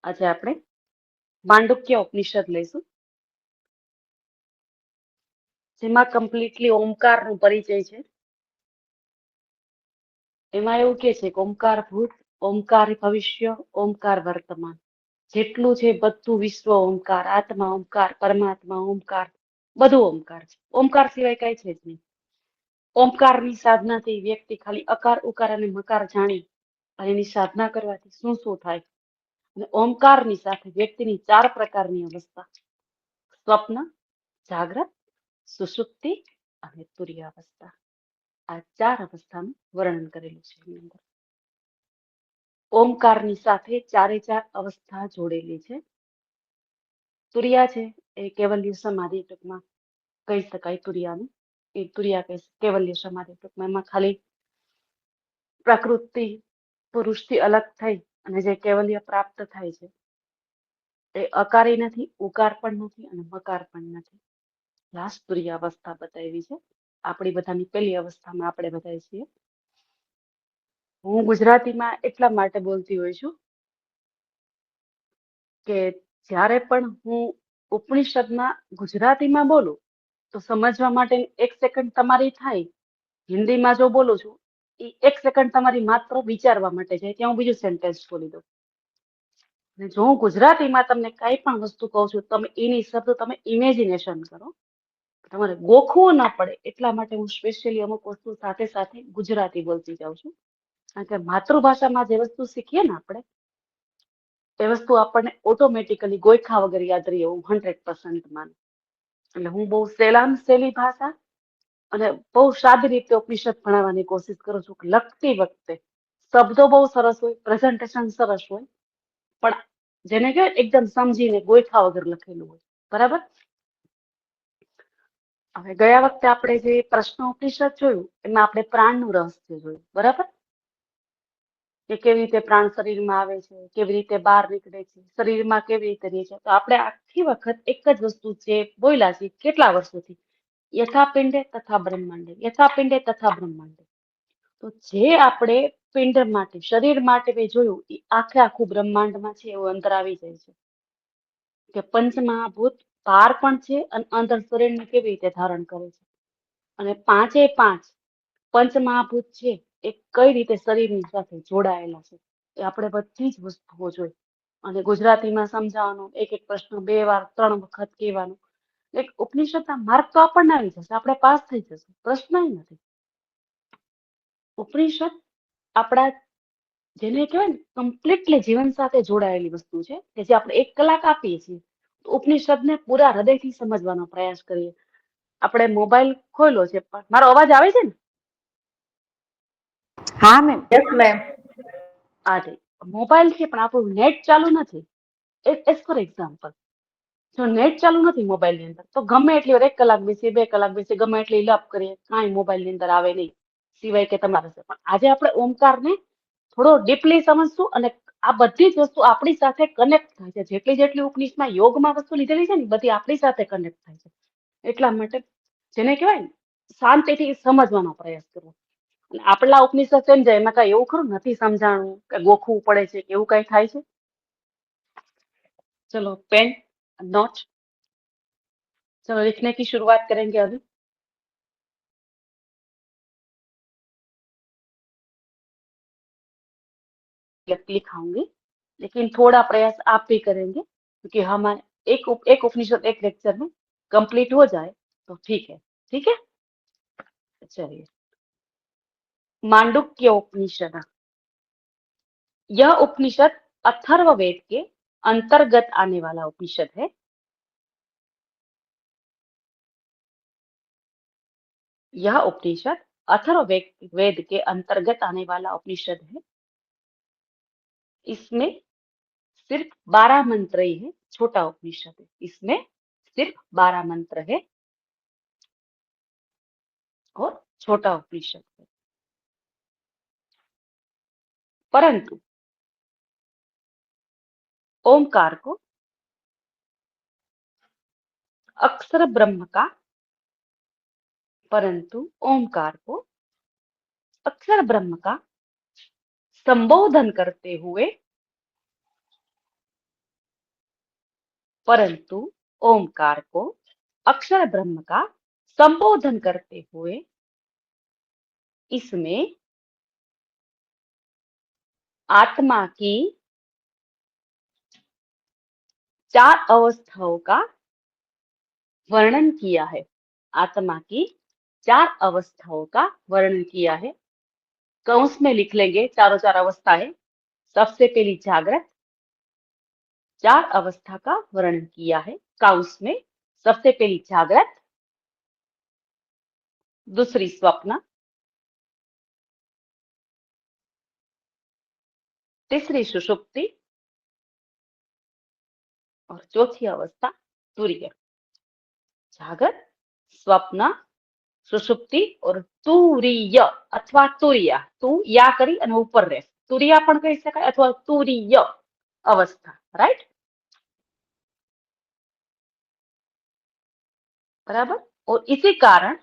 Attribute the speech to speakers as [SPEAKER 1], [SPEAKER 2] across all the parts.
[SPEAKER 1] આજે આપણે માંડુક્ય ઉપનિષદ લઈશું, જેમાં કમ્પ્લીટલી ઓમકારનો પરિચય છે. એમાં એવું કે છે કે ઓમકાર ભૂત, ઓમકાર ભવિષ્ય, ઓમકાર વર્તમાન, જેટલું છે બધું વિશ્વ ઓમકાર, આત્મા ઓમકાર, પરમાત્મા ઓમકાર, બધું ઓમકાર છે. ઓમકાર સિવાય કઈ છે જ નહીં. ઓમકારની સાધનાથી વ્યક્તિ ખાલી અકાર, ઉકાર અને મકાર જાણી અને એની સાધના કરવાથી શું શું થાય. અને ઓમકારની સાથે વ્યક્તિની 4 પ્રકારની અવસ્થા: સ્વપ્ન, જાગ્રત, સુષુપ્તિ અને તુર્યાવસ્થા. આ 4 અવસ્થાનું વર્ણન કરેલું છે એની અંદર. ઓમકારની સાથે 4 અવસ્થા જોડેલી છે. તુર્યા છે એ કેવલ્ય સમાધિ, ટૂંકમાં કહી શકાય તુર્યાનું. એ તુર્યા કહે છે કેવલ્ય સમાધિ, ટૂંકમાં એમાં ખાલી પ્રકૃતિ પુરુષથી અલગ થઈ અને જે કેવલ્ય પ્રાપ્ત થાય છે એ અકારી નથી, ઉકાર પણ નથી અને મકાર પણ નથી. લાસ્ટ તુર્ય અવસ્થા બતાવી છે. આપણી બધાની પહેલી અવસ્થામાં આપણે બતાવીએ છીએ. હું ગુજરાતીમાં એટલા માટે બોલતી હોય છું કે જ્યારે પણ હું ઉપનિષદમાં ગુજરાતીમાં બોલું તો સમજવા માટે 1 સેકન્ડ તમારી થાય. હિન્દીમાં જો બોલું છું એ 1 સેકન્ડ તમારી માત્ર વિચારવા માટે જાય, ત્યાં હું બીજું સેન્ટેન્સ બોલી દઉં. અને જો હું ગુજરાતીમાં તમને કઈ પણ વસ્તુ કહું છું, તમે એની શબ્દ તમે ઇમેજિનેશન કરો, તમારે ગોખવું ના પડે એટલા માટે હું સ્પેશિયલી અમુક વસ્તુ સાથે સાથે ગુજરાતી બોલતી જાઉં છું. કારણ કે માતૃભાષામાં જે વસ્તુ શીખીએ ને આપણે, એ વસ્તુ આપણને ઓટોમેટિકલી ગોઈખા વગર યાદ રહી, એવું 100% માનું. એટલે હું બહુ સહેલી ભાષા અને બહુ સાદી રીતે ઉપનિષદ ભણાવવાની કોશિશ કરું છું. લખતી વખતે શબ્દો બહુ સરસ હોય, પ્રેઝન્ટેશન સરસ હોય, પણ જેને કહેવાય એકદમ સમજીને ગોઈખા વગર લખેલું હોય. બરાબર. હવે ગયા વખતે આપણે જે પ્રશ્ન ઉપનિષદ જોયું એમાં આપણે પ્રાણનું રહસ્ય જોયું. બરાબર. કે કેવી રીતે પ્રાણ શરીરમાં આવે છે, કેવી રીતે બહાર નીકળે છે, શરીરમાં કેવી રીતે રહે છે. તો આપણે આખી વખત એક જ વસ્તુ છે બોલ્યા છે કેટલા વર્ષોથી, યથા પિંડે તથા બ્રહ્માંડે, યથા પિંડે તથા બ્રહ્માંડે. તો જે આપણે પિંડ માટે, શરીર માટે મેં જોયું એ આખું બ્રહ્માંડમાં છે એવું અંતર આવી જાય છે. કે પંચમહાભૂત બહાર પણ છે અને અંદર શરીરને કેવી રીતે ધારણ કરે છે. અને 5 પંચમહાભૂત છે એ કઈ રીતે શરીરની સાથે જોડાયેલા છે, એ આપણે બધી જ વસ્તુઓ જોઈ. અને ગુજરાતીમાં સમજાવવાનું, એક પ્રશ્ન 2 વાર 3 વખત કહેવાનું. એક ઉપનિષદના માર્ક તો આપણને આવી જશે, આપણે પાસ થઈ જશું, પ્રશ્ન નથી. ઉપનિષદ આપણા જેને કહેવાય ને કમ્પ્લીટલી જીવન સાથે જોડાયેલી વસ્તુ છે કે જે આપણે 1 કલાક આપીએ છીએ, ઉપનિષદને પૂરા હૃદયથી સમજવાનો પ્રયાસ કરીએ. આપણે મોબાઈલ ખોલ્યો છે, પણ મારો અવાજ આવે છે ને?
[SPEAKER 2] હા મેમ.
[SPEAKER 3] Yes ma'am.
[SPEAKER 1] આજે મોબાઈલ છે પણ આપણું નેટ ચાલુ નથી. એઝ ફોર એક્ઝામ્પલ, જો નેટ ચાલુ નથી મોબાઈલની અંદર તો ગમે એટલી વાર 1 કલાક બેસી, 2 કલાક બેસી, ગમે એટલી લપ કરીએ, કાંઈ મોબાઈલની અંદર આવે નહીં, સિવાય કે તમારે. પણ આજે આપણે ઓમકારને થોડો ડીપલી સમજશું અને આ બધી જ વસ્તુ આપણી સાથે કનેક્ટ થાય છે. જેટલી ઉપનિષદમાં યોગમાં વસ્તુ લીધેલી છે ને બધી આપણી સાથે કનેક્ટ થાય છે. એટલા માટે જેને કહેવાય ને શાંતિથી સમજવાનો પ્રયાસ કરવો. અને આપણા ઉપનિષદ કેમ જાય એમાં કઈ એવું ખરું નથી સમજાણું કે ગોખવું પડે છે કે એવું કઈ થાય છે? चलो पेन नोट, चलो लिखने की शुरुआत करेंगे अभी. लिखाऊंगी, लेकिन थोड़ा प्रयास आप भी करेंगे क्योंकि हमारे एक उपनिषद एक लेक्चर में कंप्लीट हो जाए तो ठीक है. ठीक है, चलिए. मांडुक्य उपनिषद, यह उपनिषद अथर्ववेद के अंतर्गत आने वाला उपनिषद है. यह उपनिषद अथर्ववेद के अंतर्गत आने वाला उपनिषद है. इसमें सिर्फ 12 मंत्र ही है, छोटा उपनिषद है. इसमें सिर्फ 12 मंत्र है और छोटा उपनिषद है. परंतु ओमकार को अक्षर ब्रह्म का, परंतु ओमकार को अक्षर ब्रह्म का संबोधन करते हुए परंतु ओमकार को अक्षर ब्रह्म का संबोधन करते हुए इसमें आत्मा की 4 अवस्थाओं का वर्णन किया है। आत्मा की 4 अवस्थाओं का वर्णन किया है। कंस में लिख लेंगे, चारों 4 अवस्था है। सबसे पहली जागृत, 4 अवस्था का वर्णन किया है काउस में। सबसे पहली जागृत, दूसरी स्वप्न, तीसरी सुषुप्ति और चौथी अवस्था तुरीय। जागृत, स्वप्न, सुषुप्ति और तुरीय अथवा तुरिया। तू या करी અને ઉપર રહે, तुरिया પણ કહી શકાય અથવા तुरीय अवस्था, राइट? बराबर। और इसी कारण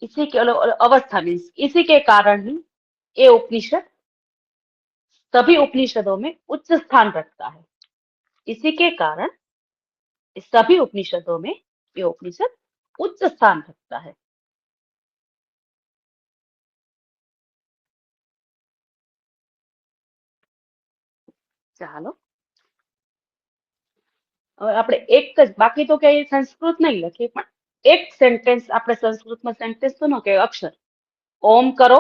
[SPEAKER 1] इसी के अवस्था मीन्स इसी के कारण ही ये उपनिषद सभी उपनिषदों में उच्च स्थान रखता है। इसी के कारण सभी उपनिषदों में ये उपनिषद उच्च स्थान रखता है। ચાલો હવે આપણે એક જ, બાકી તો કઈ સંસ્કૃત નહીં લખીએ, પણ એક સેન્ટેન્સ આપણે સંસ્કૃતમાં સેન્ટેન્સ તો ન કે અક્ષર ઓમ કરો,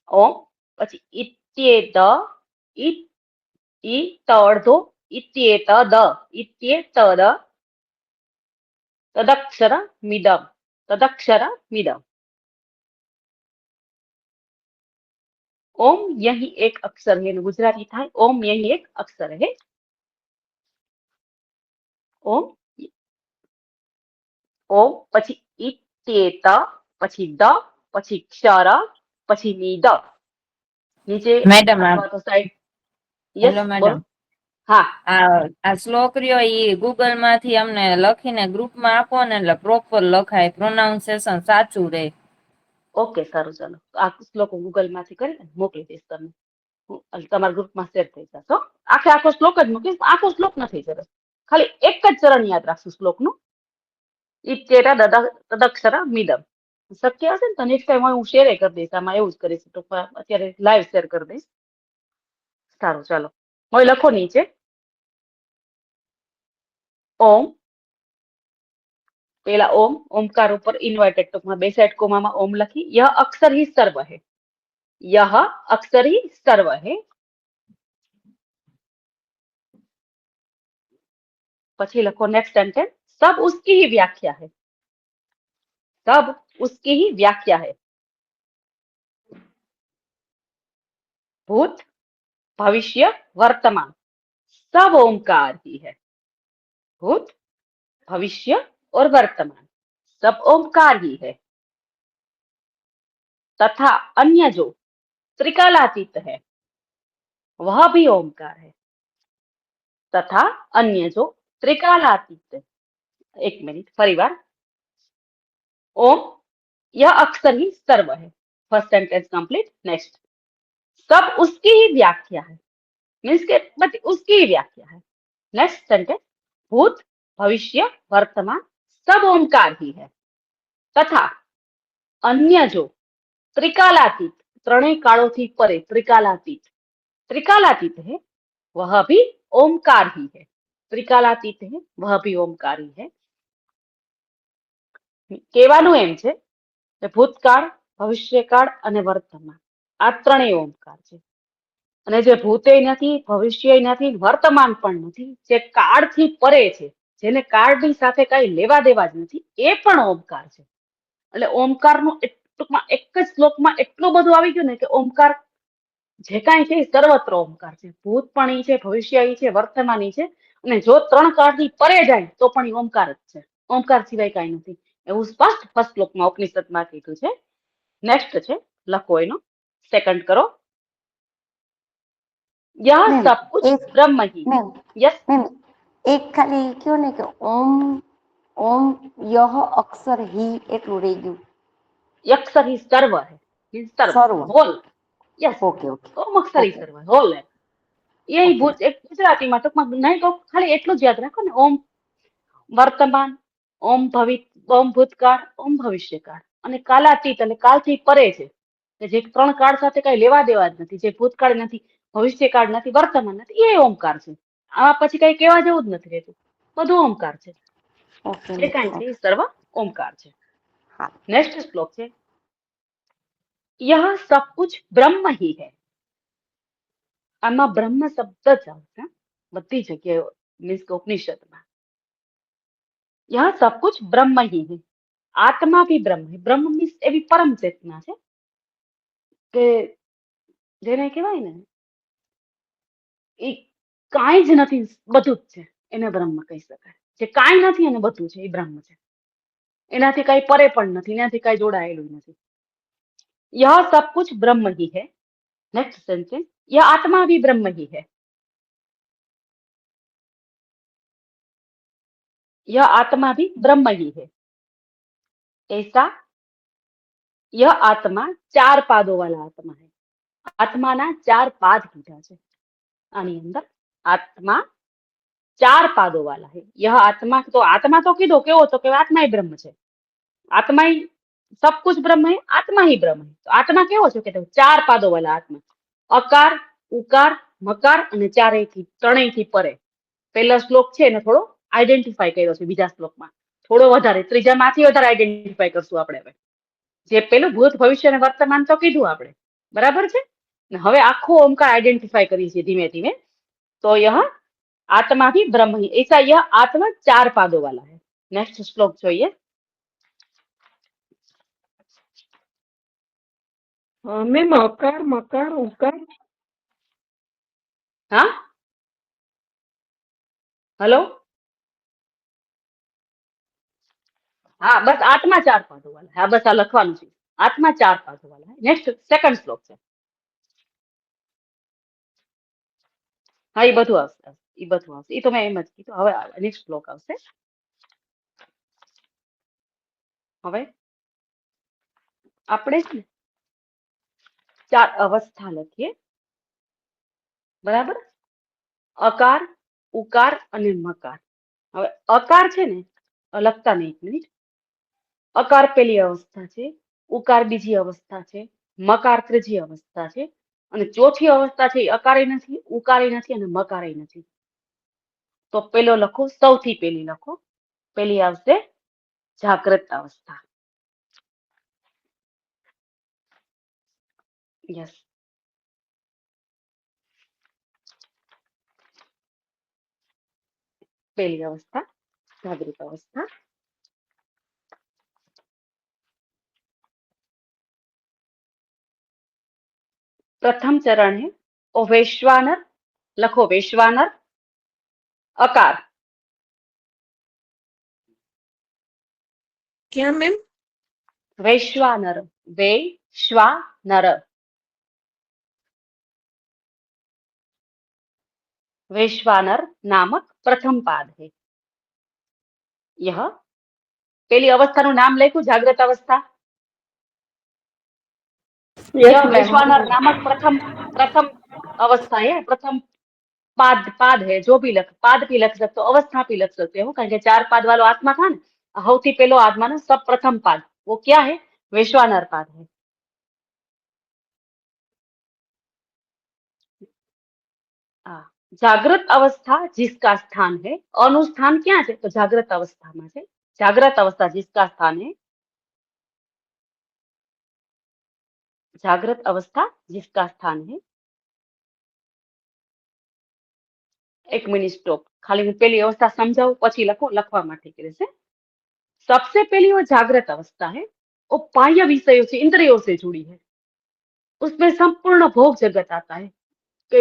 [SPEAKER 1] ઓમ, પછી ઇત્યેત, ઇ ઈ ત અડધો, ઇત્યેત દ, ઇત્યેતદ, તદક્ષર મિદમ, તદક્ષર મિદમ। ओम यही एक अक्षर है, गुजराती था ओम यही एक अक्षर है। ओम, ओम પછી ઇત્યેત, પછી દ, પછી ક્ષર, પછી નિદ। નીચે
[SPEAKER 2] મેડમ
[SPEAKER 1] અથવા તો સાઈડ, યસ
[SPEAKER 2] હેલો
[SPEAKER 1] બોલો।
[SPEAKER 2] મેડમ,
[SPEAKER 1] હા,
[SPEAKER 2] આ શ્લોક રહ્યો ઈ ગૂગલ માંથી અમને લખીને ગ્રુપમાં આપો ને એટલે પ્રોપર લખાય, પ્રોનાઉન્સિએશન સાચું રહે।
[SPEAKER 1] ઓકે સારું, ચાલો આ શ્લોક ગૂગલ માંથી કરીને મોકલી દઈશ તમને, તમારા ગ્રુપમાં શેર થઈ જશે। આખો શ્લોક જ મૂકીશ, આખો શ્લોક નથી જરૂર, ખાલી એક જ ચરણ યાદ રાખશું શ્લોકનું, ઇત્યેત તદક્ષર મિદમ। શક્ય હશે ને તો નેક્સ્ટ ટાઈમ હું શેર કરી દઈશ, આમાં એવું જ કરીશ, તો અત્યારે લાઈવ શેર કરી દઈશ। સારું ચાલો, હવે લખો નીચે ઓમ, पहला ओम, ओमकार ऊपर इन्वर्टेड टूंकमा बे साइड कोमा ओम लखी, यह अक्षर ही सर्व है, यह अक्षर ही सर्व है। પછી લખો नेक्स्ट सेंटेंस, सब उसकी ही व्याख्या है, सब उसकी ही व्याख्या है। भूत, भविष्य, वर्तमान सब ओमकार ही है। भूत, भविष्य और वर्तमान सब ओमकार ही है। तथा अन्य जो त्रिकालातीत है वह भी ओमकार है। तथा अन्य जो त्रिकालातीत है, एक मिनट फरी बार, ओम यह अक्षर ही सर्व है, फर्स्ट सेंटेंस कंप्लीट। नेक्स्ट, सब उसकी ही व्याख्या है, मीन्स के बट उसकी ही व्याख्या है। नेक्स्ट सेंटेंस, भूत, भविष्य, वर्तमान सब ओमकार ही है। तथा अन्य जो त्रिकालातीत, त्रणेय कालों थी परे त्रिकालातीत, त्रिकालातीत है वह भी ओमकार ही है। त्रिकालातीत है वह भी ओमकार ही है। કહેવાનું એમ છે કે ભૂતકાળ, ભવિષ્યકાળ અને વર્તમાન આ ત્રણેય ઓમકાર છે। અને જે ભૂતે નથી, ભવિષ્ય નથી, વર્તમાન પણ નથી, જે કાળથી પરે છે, જેને કાળની સાથે કઈ લેવા દેવા જ નથી, એ પણ ઓમકાર છે। એટલે ઓમકારનું ટૂંકમાં એક જ શ્લોકમાં એટલું બધું આવી ગયું ને કે ઓમકાર જે કાંઈ છે સર્વત્ર ઓમકાર છે। ભૂત પણ ઈ છે, ભવિષ્ય ઈ છે, વર્તમાન ઈ છે, અને જો 3 કાળથી પરે જાય તો પણ ઈ ઓમકાર જ છે, ઓમકાર સિવાય કાંઈ નથી, એવું સ્પષ્ટ ફર્સ્ટ શ્લોકમાં ઉપનિષદમાં કીધું છે। નેક્સ્ટ છે, લખો એનો સેકન્ડ કરો, यह सब कुछ ब्रह्म ही। यस
[SPEAKER 3] मैम, एक खाली क्यों ने कि ओम, ओम यह अक्षर ही एटलू रही गયું,
[SPEAKER 1] अक्षर ही सर्व है, सर्व
[SPEAKER 3] सर्व
[SPEAKER 1] होल, યસ,
[SPEAKER 3] ઓકે ઓકે
[SPEAKER 1] ઓમ અક્ષરી
[SPEAKER 3] ઓકે
[SPEAKER 1] સર્વ હોલ એ
[SPEAKER 3] ઓકે
[SPEAKER 1] ભૂત એક ગુજરાતીમાં ટૂંકમાં નહીં તો ખાલી એટલું જ યાદ રાખો ને, ઓમ વર્તમાન, ઓમ ઓમ ભૂતકાળ, ઓમ ભવિષ્યકાળ અને કાલાતીત એટલે કાલથી પરે છે, કે જે 3 કાળ સાથે કઈ લેવા દેવા જ નથી, જે ભૂતકાળ નથી, ભવિષ્યકાળ નથી, વર્તમાન નથી, એ ઓમકાર છે. આમાં પછી કઈ કહેવા જેવું જ નથી રહેતું, બધું ઓમકાર છે.
[SPEAKER 3] ઓકે
[SPEAKER 1] જે કાંઈ છે એ સર્વ ઓમકાર છે.
[SPEAKER 3] હા
[SPEAKER 1] નેક્સ્ટ શ્લોક છે, યહ સબ કુછ બ્રહ્મ હી હૈ. આમાં બ્રહ્મ શબ્દ જ આવશે બધી જગ્યાએ, મીન્સ કે ઉપનિષદમાં. યહ સબ કુછ બ્રહ્મ હી હૈ. આત્મા ભી બ્રહ્મ હૈ. બ્રહ્મ મીન્સ એવી પરમ ચેતના છે કે જેને કહેવાય ને એ કાંઈ જ નથી, બધું જ છે, એને બ્રહ્મ કહી શકાય. જે કાંઈ નથી અને બધું છે એ બ્રહ્મ છે. એનાથી કઈ પરે પણ નથી, એનાથી કઈ જોડાયેલું નથી. यह सब कुछ ब्रह्म ही है. नेक्स्ट सेंटेंस, यह आत्मा भी ब्रह्म ही है. यह आत्मा भी ब्रह्म ही है. ऐसा यह आत्मा 4 पादों वाला आत्मा है. આત્માના 4 પાદ કીધા છે આની અંદર. આત્મા 4 પાદો વાલા है. यह आत्मा तो કીધો કેવો તો કે આત્મા ही ब्रह्म છે. आत्मा ही सब कुछ ब्रह्म है, आत्मा ही ब्रह्म है. तो आत्मा કેવો છે કે 4 પાદો વાલા આત્મા. અકાર, ઉકાર, મકાર અને ત્રણેયથી પરે. પહેલો શ્લોક છે એને થોડો આઈડેન્ટિફાઈ કર્યો છે બીજા શ્લોકમાં, થોડો વધારે, ત્રીજામાંથી વધારે આઈડેન્ટિફાઈ કરશું આપણે હવે. જે પેલું ભૂત ભવિષ્ય અને વર્તમાન તો કીધું આપણે, બરાબર છે ને. હવે આખો ઓમકાર આઈડેન્ટિફાઈ કરી છે ધીમે ધીમે. તો યહ આત્મા भी ब्रह्म ही, ऐसा यह आत्मा 4 पादों वाला है. नेक्स्ट श्लोक જોઈએ.
[SPEAKER 4] મેમ અકાર મકાર ઉકાર
[SPEAKER 1] હા, हेलो, हाँ बस आत्मा 4 पादों वाला है. हाँ बस आ લખવાનું છે, आत्मा 4 पादों वाला है. नेक्स्ट સેકન્ડ શ્લોક છે. હા એ બધું આવશે, એ બધું આવશે, એ તો મેં એમ જ કીધું. હવે નેક્સ્ટ શ્લોક આવશે. હવે આપણે છે ને 4 અવસ્થા લખીએ, બરાબર. અકાર, ઉકાર અને મકાર. હવે અકાર છે ને લખતા નહીં, 1 મિનિટ. અકાર પહેલી અવસ્થા છે, ઉકાર બીજી અવસ્થા છે, મકાર ત્રીજી અવસ્થા છે અને ચોથી અવસ્થા છે એ અકારે નથી, ઉકારે નથી અને મકારે નથી. તો પેલો લખો, સૌથી પહેલી લખો. પહેલી આવશે જાગ્રત અવસ્થા. યસ, પહેલી અवस्था जागृत अवस्था. प्रथम चरण है ओ वैश्वानर, लखो वैश्वानर. अकार,
[SPEAKER 4] ક્યાં મેમ?
[SPEAKER 1] वैश्वानर, वैश्वानर, वैश्वानर नामक प्रथम पाद है. यह पहली अवस्था નું નામ લખ્યું जागृत अवस्था.
[SPEAKER 4] યસ
[SPEAKER 1] यह
[SPEAKER 4] મેમ.
[SPEAKER 1] वैश्वानर नामक प्रथम प्रथम अवस्था है, प्रथम पाद है. जो भी पाद भी लख सकते हो, अवस्था भी लख सकते हो, कारण के 4 पाद वालो आत्मा था ना. સૌથી પહેલો આત્માનો सब प्रथम पाद वो क्या है, वैश्वानर पाद है. जागृत अवस्था जिसका स्थान है, अनुस्थान क्या है तो जागृत अवस्था में है. जागृत अवस्था जिसका स्थान है, जागृत अवस्था जिसका स्थान है. 1 मिनिट स्टॉप, खाली હું પહેલી अवस्था समझाऊं પછી લખવા માટે રહેશે. सबसे पहली वो जागृत अवस्था है, वो बाह्य विषयों से, इंद्रियों से जुड़ी है. उसमें संपूर्ण भोग जगत आता है, कि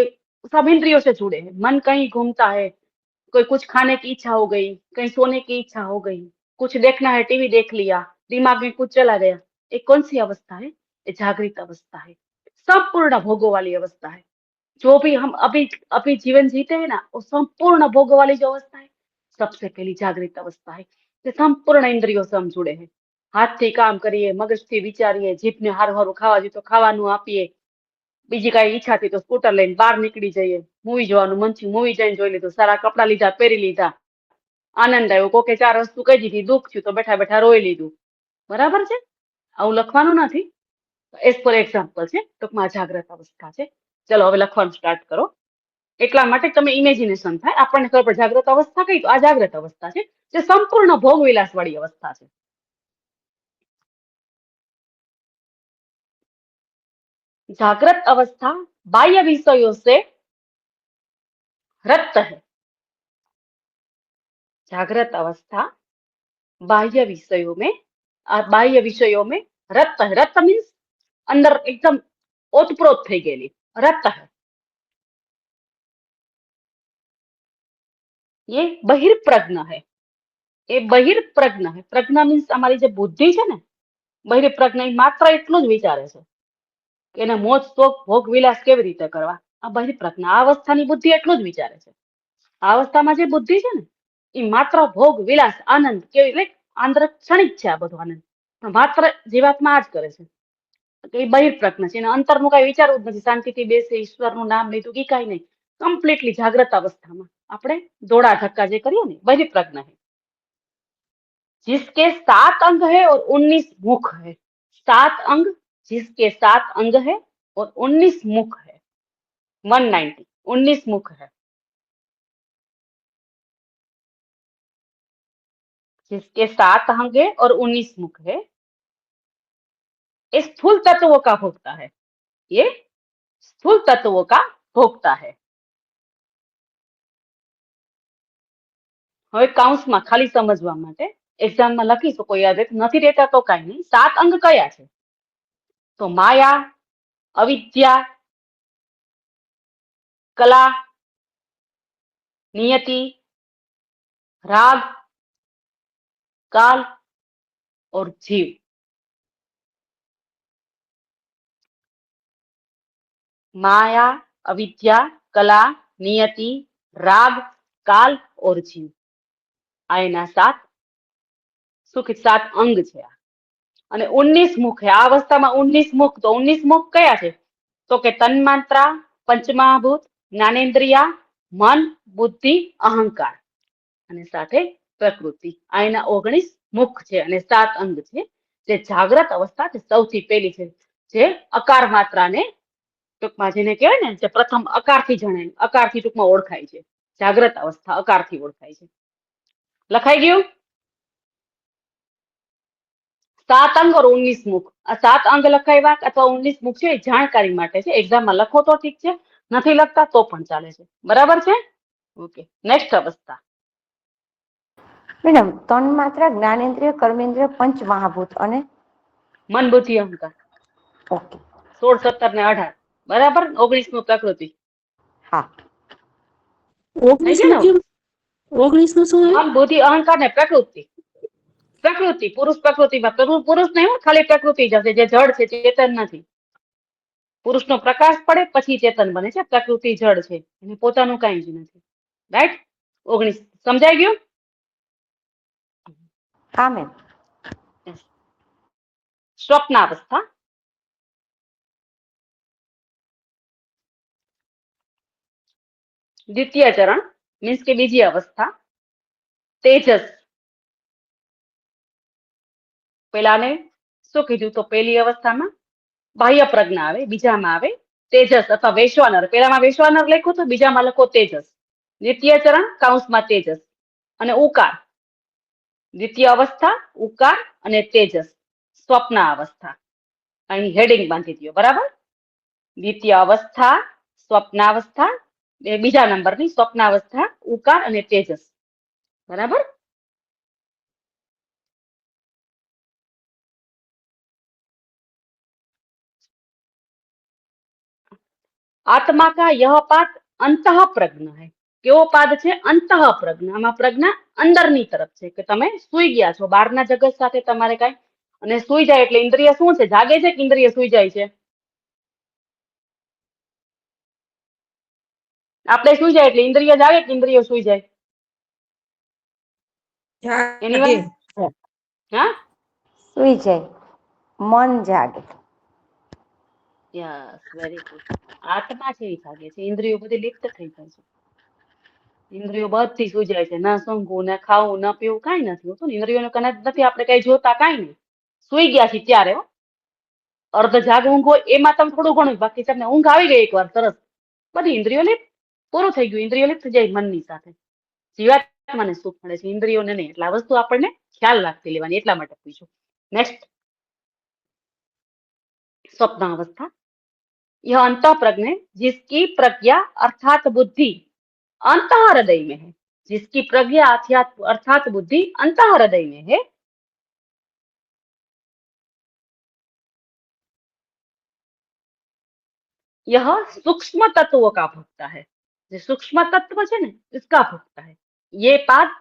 [SPEAKER 1] सब इंद्रियों से जुड़े हैं. मन कहीं घूमता है, कोई कुछ खाने की इच्छा हो गई, कहीं सोने की इच्छा हो गई, कुछ देखना है टीवी देख लिया, दिमाग में कुछ चला गया. ये कौन सी अवस्था है, ये जागृत अवस्था है. संपूर्ण भोगों वाली अवस्था है. जो भी हम अभी अभी जीवन जीते हैं ना, वो संपूर्ण भोगों वाली जो अवस्था है, सबसे पहली जागृत अवस्था है. कि संपूर्ण इंद्रियों से हम जुड़े हैं. હાથથી કામ કરીએ, મગજથી વિચારીએ, જીભને હારું હારું ખાવા જોઈએ તો ખાવાનું આપીએ, બીજી કઈ ઈચ્છા થઈ તો સ્કૂટર લઈને બહાર નીકળી જઈએ, મૂવી જોવાનું મન થયું, મૂવી જઈને જોઈ લીધું, સારા કપડા લીધા, પહેરી લીધા, આનંદ આવ્યો, કોકે 4 વસ્તુ કહી દીધી, દુઃખ થયું તો બેઠા બેઠા રોઈ લીધું. બરાબર છે? આવું લખવાનું નથી, એઝ પર એક્ઝામ્પલ છે, ટૂંકમાં જાગ્રત અવસ્થા છે. ચલો હવે લખવાનું સ્ટાર્ટ કરો. એટલા માટે તમે ઇમેજિનેશન થાય, આપણને ખબર પડે જાગ્રત અવસ્થા કઈ, તો આ જાગ્રત અવસ્થા છે, જે સંપૂર્ણ ભોગ વિલાસ વાળી અવસ્થા છે. जागृत अवस्था बाह्य विषयों से रत है। जागृत अवस्था बाह्य विषयों में रत है। रत मीन्स अंदर एकदम ओतप्रोत થઈ ગયેલી, रत है। ये बहिर्प्रज्ञ है, એ બહિર્પ્રજ્ઞ है। પ્રજ્ઞા મીન્સ અમારી જે બુદ્ધિ છે ને, બહિર્પ્રજ્ઞ માત્ર એટલું જ વિચારે છે કે એને મોજ શોખ ભોગ વિલાસ કેવી રીતે કરવા, આ બહિર્પ્રજ્ઞ, આ અવસ્થાની બુદ્ધિ એટલું જ વિચારે છે। આ અવસ્થામાં જે બુદ્ધિ છે ને, એ માત્ર ભોગ વિલાસ આનંદ કેવી, એટલે આંતર ક્ષણિક છે આ બધું આનંદ, પણ માત્ર જીવાત્મા આ જ કરે છે, એ બહિર્પ્રજ્ઞ છે, એને અંતરનું કઈ વિચારવું જ નથી, શાંતિથી બેસે, ઈશ્વરનું નામ લીધું કે કઈ નહીં, કમ્પ્લીટલી જાગ્રત અવસ્થામાં આપણે દોડા ધક્કા જે કરીએ ને, બહિર્પ્રજ્ઞ है। जिसके 7 अंग है और 19 मुख है। 7 अंग, जिसके 7 अंग है और 19 मुख है। 190, 19 मुख है। जिसके 7 अंग है और 19 मुख है, ये स्थूल तत्वों का भोगता है। ये स्थूल तत्वों का भोगता है। હવે કાઉન્સમાં ખાલી સમજવા માટે એક્ઝામમાં લખી શકો, યાદ નથી રહેતા તો કઈ નહીં। 7 અંગ કયા છે? તો માયા, અવિદ્યા, કલા, नियति, राग, काल और जीव। माया, अविद्या, कला, नियति, राग, काल और जीव, आ एना 7 શું કે 7 અંગ છે। અને 19 મુખ છે। આ અવસ્થામાં 19 મુખ, તો 19 મુખ કયા છે? તો કે તન્માત્રા, પંચમહાભૂત, જ્ઞાનેન્દ્રિયા, મન, બુદ્ધિ, અહંકાર અને સાથે પ્રકૃતિ, આ એના 19 મુખ છે અને 7 અંગ છે। જે જાગ્રત અવસ્થા છે સૌથી પહેલી છે, જે અકાર માત્રાને ટૂંકમાં જેને કહેવાય ને, જે પ્રથમ અકારથી જણાય, અકારથી ટૂંકમાં ઓળખાય છે, જાગ્રત અવસ્થા અકારથી ઓળખાય છે। લખાઈ ગયું? 7 અંગ और 19 મુખ, આ 7 અંગ લખાવ્યા અથવા 19 મુખ છે, એ જાણકારી માટે છે, એક્ઝામમાં લખો તો ઠીક છે, નથી લખતા તો પણ ચાલે છે। બરાબર છે? ઓકે, નેક્સ્ટ અવસ્થા।
[SPEAKER 3] મેડમ તન્માત્રા, જ્ઞાનેન્દ્રિય, કર્મેન્દ્રિય, પંચ મહાભૂત અને
[SPEAKER 1] મન, બુદ્ધિ, અહંકાર,
[SPEAKER 3] ઓકે
[SPEAKER 1] 16, 17 ને 18, બરાબર। 19 પ્રકૃતિ
[SPEAKER 3] હા
[SPEAKER 1] થઈ ગયા ને?
[SPEAKER 4] 19 શું છે?
[SPEAKER 1] મન, બુદ્ધિ, અહંકાર ને પ્રકૃતિ। પ્રકૃતિ પુરુષ, પ્રકૃતિમાં પુરુષ નહીં, ખાલી પ્રકૃતિ જ હશે, જે જડ છે, ચેતન નથી। પુરુષનો પ્રકાશ પડે પછી ચેતન બને છે, પ્રકૃતિ જડ છે, એને પોતાનું કઈ જ નથી। રાઈટ? 19 સમજાઈ ગયું?
[SPEAKER 3] હા મેમ
[SPEAKER 1] સ્વપ્નાવસ્થા। દ્વિતીય ચરણ મીન્સ કે બીજી અવસ્થા, તેજસ। પેલાને શું કીધું? તો પહેલી અવસ્થામાં બાહ્ય પ્રજ્ઞા આવે, બીજામાં આવે તેજસ અથવા વૈશ્વાનર। પેલામાં વૈશ્વાનર લખ્યું તો બીજામાં લખો તેજસ। દ્વિતીય ચરણ કાઉન્સમાં તેજસ અને ઉકાર। દ્વિતીય અવસ્થા ઉકાર અને તેજસ, સ્વપ્ન અવસ્થા। અહીં હેડિંગ બાંધી દો, બરાબર? દ્વિતીય અવસ્થા સ્વપ્નાવસ્થા, બીજા નંબરની સ્વપ્નાવસ્થા ઉકાર અને તેજસ, બરાબર? आत्मा का यह पाद अंतः प्रज्ञ है। કેવો પાદ છે? અંતઃ પ્રજ્ઞ। આમાં પ્રજ્ઞા અંદરની તરફ છે, કે તમે સુઈ ગયા છો બહારના જગત સાથે, તમારે કઈ, અને સુઈ જાય એટલે ઇન્દ્રિય શું છે? જાગે છે કે ઇન્દ્રિય સુઈ જાય છે? આપણે સુઈ જાય એટલે ઇન્દ્રિય જાગે કે ઇન્દ્રિય સુઈ જાય? એની વાત, હા,
[SPEAKER 3] સુઈ જાય, મન જાગે।
[SPEAKER 1] Yes, very good. આત્મા છે એ જાગે છે, ઇન્દ્રિયો બધી લિપ્ત થઈ જાય છે. ઇન્દ્રિયો બધી સુઈ જાય છે, ના સૂંઘવું, ના ખાવું, ના પીવું, કાંઈ નથી હોતું ને. ઇન્દ્રિયોને કનેક્ટ નથી, આપણે કઈ જોતા કાંઈ નહીં. સુઈ ગયા છીએ ત્યારે હો. અર્ધ જાગ ઊંઘ હોય એમાં તમે થોડું ઘણું, બાકી તમને ઊંઘ આવી ગઈ એકવાર સરસ, બધી ઇન્દ્રિયો લિપ્ત, પૂરું થઈ ગયું. ઇન્દ્રિયો લિપ્ત થઈ જાય મનની સાથે. જીવાત્માને સુખ મળે છે, ઇન્દ્રિયોને નહીં. એટલે આ વસ્તુ આપણને ખ્યાલ રાખતી લેવાની, એટલા માટે પૂછ્યું. નેક્સ્ટ, स्वप्न अवस्था. यह अंत प्रज्ञ जिसकी प्रज्ञा अर्थात बुद्धि अंत हृदय में है, जिसकी प्रज्ञा अर्थात बुद्धि अंत हृदय में है, यह सूक्ष्म तत्वों का भोक्ता है. जो सूक्ष्म तत्व है ना, इसका भोक्ता है. ये पाद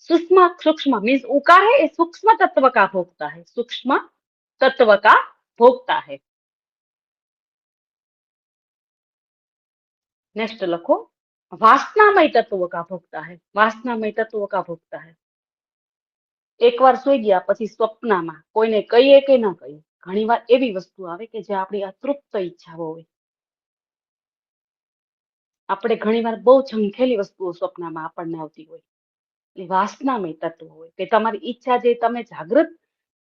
[SPEAKER 1] सूक्ष्म, सूक्ष्म मीन्स उकार है, ये सूक्ष्म तत्व का भोक्ता है, सूक्ष्म तत्व का भोक्ता है. नेक्स्ट लखो, वासनामय तत्व का भोक्ता है. वासनामय तत्व का भोक्ता है. एक વાર સુઈ ગયા પછી સ્વપ્નમાં કોઈને કહીએ કે ના કહીએ, ઘણીવાર એવી વસ્તુ આવે કે જે આપણી અતૃપ્ત ઈચ્છાઓ હોય. આપણે ઘણીવાર બહુ ઝંખેલી વસ્તુઓ સ્વપ્નમાં આપણને આવતી હોય, એ વાસનામય તત્વ હોય કે તમારી ઈચ્છા જે તમે જાગૃત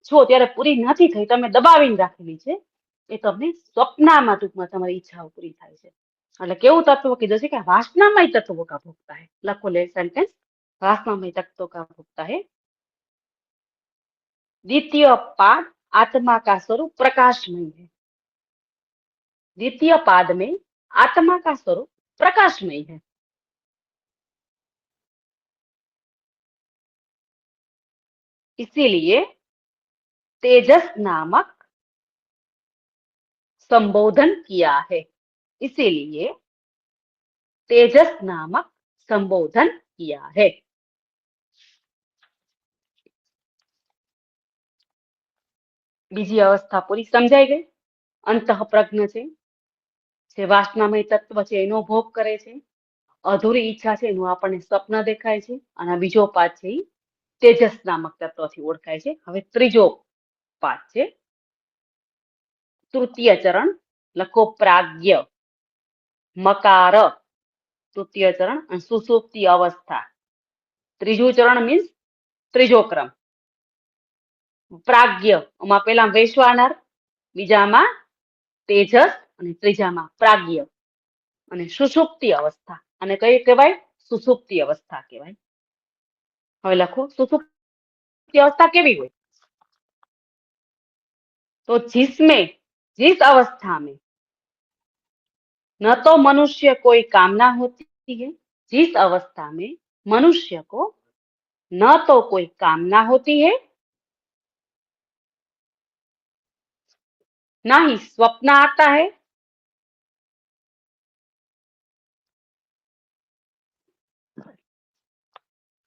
[SPEAKER 1] છો ત્યારે પૂરી નથી થઈ, તમે દબાવીને રાખેલી છે, એ તમને સ્વપ્નમાં ટૂંકમાં તમારી ઈચ્છાઓ પૂરી થાય છે. એટલે કેવું તત્વ કીધું છે કે વાસનામય તત્વો કા ભોગતા है. લખો લે સેન્ટેન્સ, वासनामय तत्व का भोगता है. द्वितीय पाद आत्मा का स्वरूप प्रकाशमय है. द्वितीय पाद में आत्मा का स्वरूप प्रकाशमय है. इसीलिए तेजस नामक संबोधन किया है. इसीलिए तेजस नामक संबोधन किया है. બીજી અવસ્થા પૂરી સમજાઈ ગઈ. અંતઃપ્રજ્ઞ છે, જે વાસનામય તત્વ છે એનો ભોગ કરે છે, અધૂરી ઈચ્છા છે એનું આપણને સ્વપ્ન દેખાય છે, અને બીજો પાઠ છે એ તેજસ નામક તત્વથી ઓળખાય છે. હવે ત્રીજો પાઠ છે તૃતીય ચરણ. લખો પ્રાગ્ય, મકાર, તૃતીય ચરણ અને સુષુપ્તિ અવસ્થા. ત્રીજું ચરણ મીન્સ ત્રીજો ક્રમ. પ્રાગ્ય માં પેલા વૈશ્વાનર, બીજામાં તેજસ અને ત્રીજામાં પ્રાગ્ય. અને સુષુપ્તિ અવસ્થા, અને કઈ કહેવાય? સુષુપ્તિ અવસ્થા કહેવાય. હવે લખો, सुसुप्ति अवस्था केवी हुई? तो जिसमें, जिस अवस्था में न तो मनुष्य कोई कामना होती है, जिस अवस्था में मनुष्य को न तो कोई कामना होती है, ना ही स्वप्न आता है,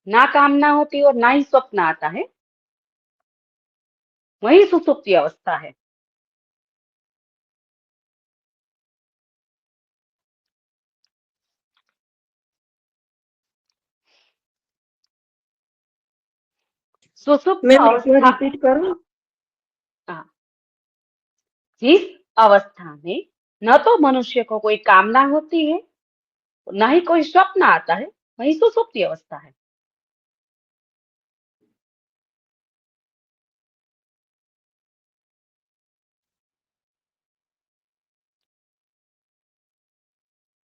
[SPEAKER 1] ना कामना होती और ना ही स्वप्न आता है, वही सुसुप्ति अवस्था है. सुसुप्त
[SPEAKER 4] मैम एक बार
[SPEAKER 1] अवस्था,
[SPEAKER 4] रिपीट करो.
[SPEAKER 1] हाँ, जिस अवस्था में न तो मनुष्य को कोई कामना होती है, न ही कोई स्वप्न आता है, वही सुसुप्ति अवस्था है.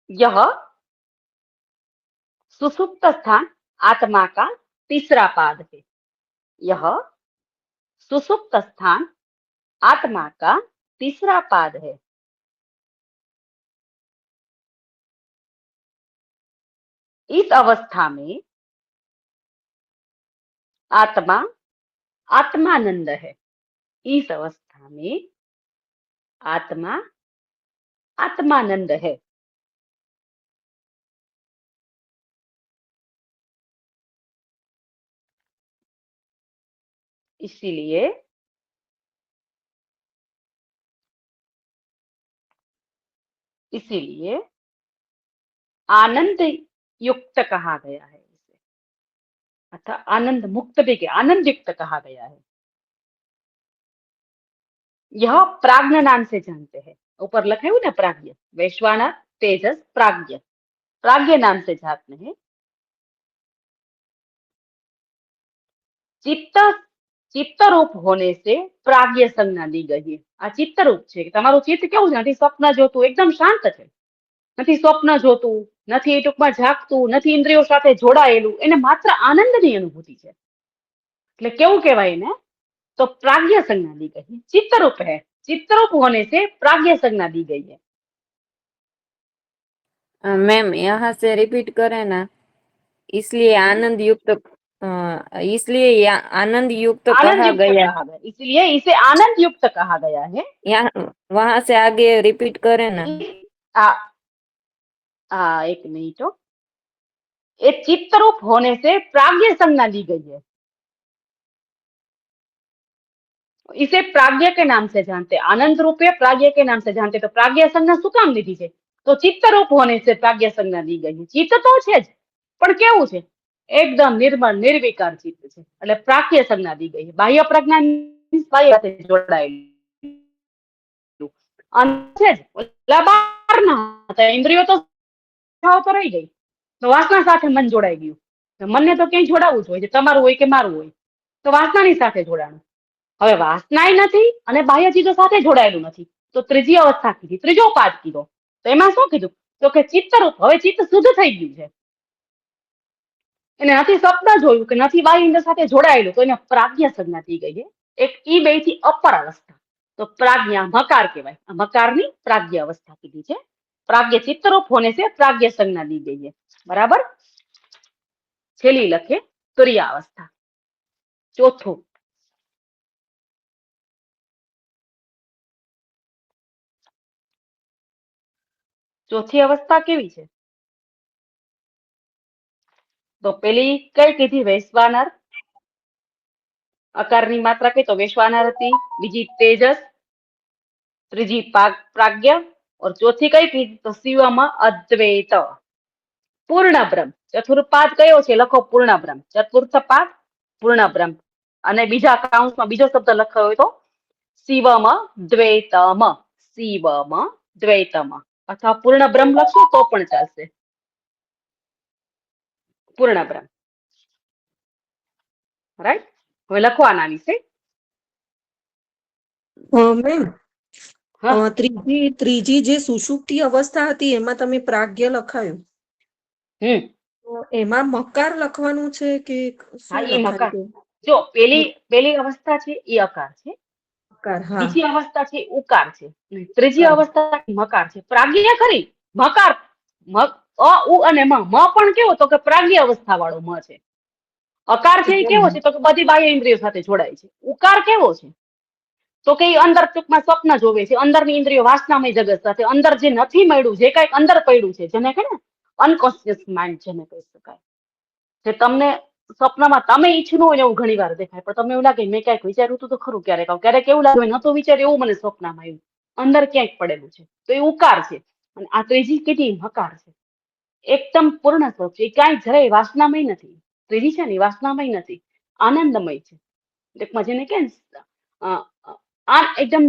[SPEAKER 1] यह सुसुप्त स्थान आत्मा का तीसरा पाद है. यह सुसुप्त स्थान आत्मा का तीसरा पाद है. इस अवस्था में आत्मा आत्मानंद है. इस अवस्था में आत्मा आत्मानंद है. इसीलिए इसीलिए आनंद युक्त कहा गया है इसे, अर्थात आनंद मुक्त भी, आनंद युक्त कहा गया है. यह प्राज्ञ नाम से जानते हैं. ऊपर लखाયું ना प्राज्ञ, वैश्वानर तेजस प्राज्ञ, प्राज्ञ नाम से जात नहीं। चित्त चित्त रूप होने से प्राज्ञ संज्ञा दी गई है। आ चित्त रूप છે કે તમારું ચિત્ત કેવું છે, નથી સ્વપ્ન જોતું, એકદમ શાંત છે, નથી સ્વપ્ન જોતું, નથી ટૂંકમાં જાગતું, નથી ઇન્દ્રિયો સાથે જોડાયેલું, એને માત્ર આનંદની અનુભૂતિ છે, એટલે કેવું કહેવાય એને, तो प्राज्ञ संज्ञा दी गई है। चित्तरूप है, चित्तरूप होने से प्राज्ञ संज्ञा दी गई है।
[SPEAKER 2] मैम यहाँ से रिपीट करें ना, इसलिए आनंद युक्त इसलिए आनंद युक्त
[SPEAKER 1] आनंद
[SPEAKER 2] कहा
[SPEAKER 1] युक्त
[SPEAKER 2] गया,
[SPEAKER 1] कहा गया, इसलिए इसे आनंद युक्त कहा गया है।
[SPEAKER 2] यहाँ वहां से आगे रिपीट करें ना।
[SPEAKER 1] एक मिनट, ये चित्तरूप होने से प्राज्ञ संज्ञा दी गई है, इसे प्राज्ञ के नाम से जानते, आनंद रूपे प्राज्ञ के नाम से जानते। तो प्राज्ञ संज्ञा શું કામ લીધી છે, તો ચિત્તરૂપ होने से प्राज्ञ संज्ञा दी गई है। ચિત્ત તો છે જ, પણ કેવું છે, એકદમ નિર્મળ નિર્વિકાર ચિત્ત છે, એટલે પ્રાજ્ઞ સંજ્ઞા દી ગઈ છે। બાહ્ય પ્રજ્ઞા બાહ્ય સાથે જોડાયેલું છે જ, ઓલા બહારના હતા ઇન્દ્રિયો તો તો રહી ગઈ, તો વાસના સાથે મન જોડાઈ ગયું। મનને તો ક્યાંય જોડાવવું જ હોય, તમારું હોય કે મારું હોય, તો વાસનાની સાથે જોડાણું। હવે વાસનાય નથી અને બાહ્ય ચીજો સાથે જોડાયેલું નથી, તો ત્રીજી અવસ્થા કીધી, ત્રીજો પાઠ કીધો, તો એમાં શું કીધું, તો કે ચિત્તરૂપ, હવે ચિત્ત શુદ્ધ થઈ ગયું છે, એને નથી સ્વપ્ન જોયું કે નથી બાહ્ય ઇન્દ્ર સાથે જોડાયેલું, તો એને પ્રાજ્ઞ સંજ્ઞા થઈ ગઈ છે। એક ઈ બે થી અપર અવસ્થા, તો प्राज्ञा मकार કહેવાય, આ મકારની प्राज्ञ अवस्था કીધી છે। प्राज्ञ चित्तरूप होने से प्राज्ञ संज्ञा दी गई है, बराबर। छेली लखे तुरीय अवस्था। चौथું, ચોથી અવસ્થા કેવી છે, તો પેલી કઈ કીધી, વૈશ્વાનર, અકારની માત્રા કઈ, તો વૈશ્વાનર હતી, બીજી તેજસ, ત્રીજી प्राज्ञ, और चौथी कई कीधी, तो शिवम अद्वैत पूर्ण ब्रह्म। चतुर्पाद कयो છે, લખો પૂર્ણ બ્રહ્મ, ચતુર્થ પાદ પૂર્ણ બ્રહ્મ, અને બીજા કાઉન્સમાં બીજો શબ્દ લખાયો હોય તો શિવમ દ્વૈતમ, શિવમ દ્વૈતમ, અથવા પૂર્ણ બ્રહ્મ લખશો તો પણ ચાલશે, પૂર્ણ બ્રહ્મ, રાઈટ। હવે લખો આના વિશે।
[SPEAKER 4] મેમ
[SPEAKER 1] હા
[SPEAKER 4] ત્રીજી જે સુષુપ્તિ અવસ્થા હતી એમાં તમે પ્રાગ્ય લખાયું, તો એમાં મકાર લખવાનું છે કે
[SPEAKER 1] હા,
[SPEAKER 4] શું
[SPEAKER 1] એ મકાર,
[SPEAKER 4] લખાયું?
[SPEAKER 1] જો પેલી અવસ્થા છે એ અકાર છે,
[SPEAKER 4] મકાર, હા,
[SPEAKER 1] બીજી અવસ્થા છે ઉકાર છે, ત્રીજી
[SPEAKER 4] ઉકાર.
[SPEAKER 1] અવસ્થા મકાર છે। પ્રાજ્ઞ ખરી, મકાર, અ ઉ અને મ પણ કેવો, તો કે પ્રાજ્ઞ અવસ્થા વાળો મ છે। અકાર છે એ કેવો છે, તો કે બધી બાહ્ય ઇન્દ્રિયો સાથે જોડાય છે। ઉકાર કેવો છે, તો કે અંદર ટૂંકમાં સ્વપ્ન જોવે છે, અંદરની ઇન્દ્રિયો વાસનામય જગત સાથે, અંદર જે નથી મળ્યું, જે કઈક અંદર પડ્યું છે, જેને કે ને અનકોન્શિયસ માઇન્ડ જેને કહી શકાય, જે તમને સ્વપ્નમાં તમે ઈચ્છ્યું હોય એવું ઘણી વાર દેખાય, પણ તમને એવું લાગે મેં ક્યાંક વિચાર્યું હતું તો ખરું, ક્યારેક એવું લાગે નતું વિચાર્યું એવું મને સ્વપ્નમાં આવ્યું, અંદર ક્યાંક પડેલું છે, તો એ ઉકાર છે। અને આ ત્રીજી કીધી મકાર છે, એકદમ પૂર્ણ સ્વરૂપ છે, એ કાંઈ જરાય વાસનામય નથી, ત્રીજી છે ને વાસનામય નથી, આનંદમય છે, એકમાં જેને કે એકદમ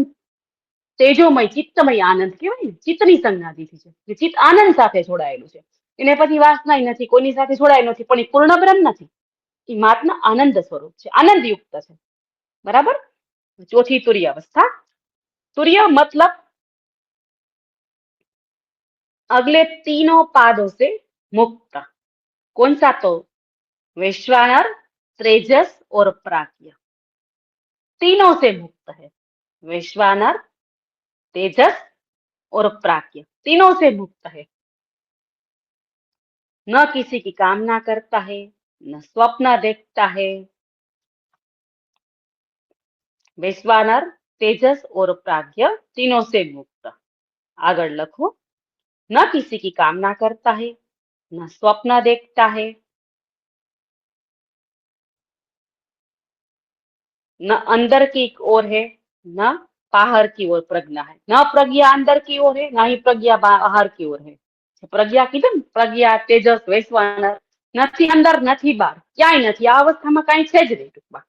[SPEAKER 1] તેજોમય ચિત્તમય આનંદ કહેવાય ને, ચિત્તની સંજ્ઞા દીધી છે, ચિત્ત આનંદ સાથે જોડાયેલું છે, એને પછી વાસનાય નથી, કોઈની સાથે જોડાયેલું નથી, પણ એ પૂર્ણ બ્રહ્મ નથી, એ માત્ર આનંદ સ્વરૂપ છે, આનંદયુક્ત છે, बराबर। चौथी तुरीय अवस्था, तुरीय मतलब अगले तीनों पादों से मुक्त। कौन सा, तो वैश्वानर, तेजस और प्राज्ञ, तीनों से मुक्त है। वैश्वानर, तेजस और प्राज्ञ तीनों से मुक्त है, न किसी की कामना करता है, न स्वप्न देखता है। वैश्वानर, तेजस और प्राज्ञ तीनों से मुक्त। आगे लखो, न किसी की कामना करता है, न स्वप्न देखता है, न अंदर की ओर है, न बाहर की ओर प्रज्ञा है। न प्रज्ञा अंदर की ओर है, न ही प्रज्ञा बाहर की ओर है। प्रज्ञा कीधुं ने, प्रज्ञा, तेजस, वैश्वानर નથી અંદર નથી બહાર, ક્યાંય નથી, આ અવસ્થામાં કાંઈ છે જ નહીં ટૂંકમાં।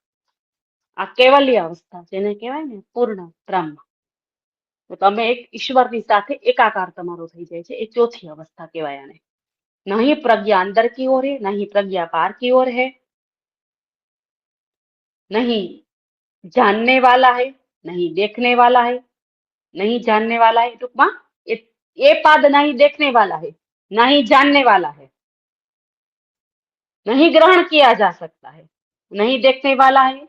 [SPEAKER 1] આ કેવલ્ય અવસ્થા જેને કહેવાય ને પૂર્ણ બ્રહ્મ, તો તમે એક ઈશ્વરની સાથે એકાકાર તમારો થઈ જાય છે, એ ચોથી અवस्था કહેવાય આને। नहीं प्रज्ञा अंदर की ओर है, नहीं प्रज्ञा बाहर की ओर है, नहीं जानने वाला है, नहीं देखने वाला है, नहीं जानने वाला है, टूंकमा ये पद नहीं देखने वाला है, नहीं जानने वाला है, नहीं ग्रहण किया जा सकता है, नहीं देखने वाला है,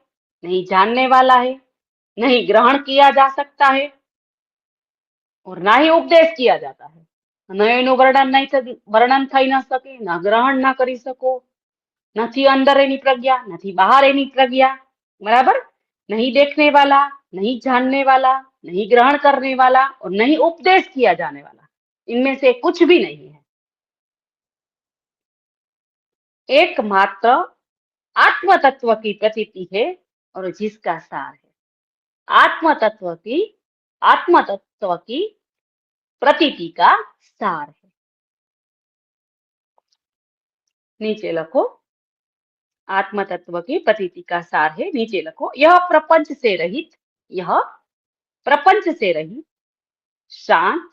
[SPEAKER 1] नहीं जानने वाला है, नहीं ग्रहण किया जा सकता है और ना ही उपदेश किया जाता है। न एનું વર્ણન થઈ ન શકે, ન ગ્રહણ ન કરી શકો, નથી અંદર એની પ્રज्ञा, નથી બહાર એની प्रज्ञा, बराबर। नहीं देखने वाला, नहीं जानने वाला, नहीं ग्रहण करने वाला और नहीं उपदेश किया जाने वाला, इनमें से कुछ भी नहीं है। एकमात्र आत्म तत्व की प्रतीति है और जिसका सार है। आत्म तत्व की प्रतीति का सार है। नीचे लखो, आत्म तत्व की प्रतीति का सार है, नीचे लखो, यह प्रपंच से रहित शांत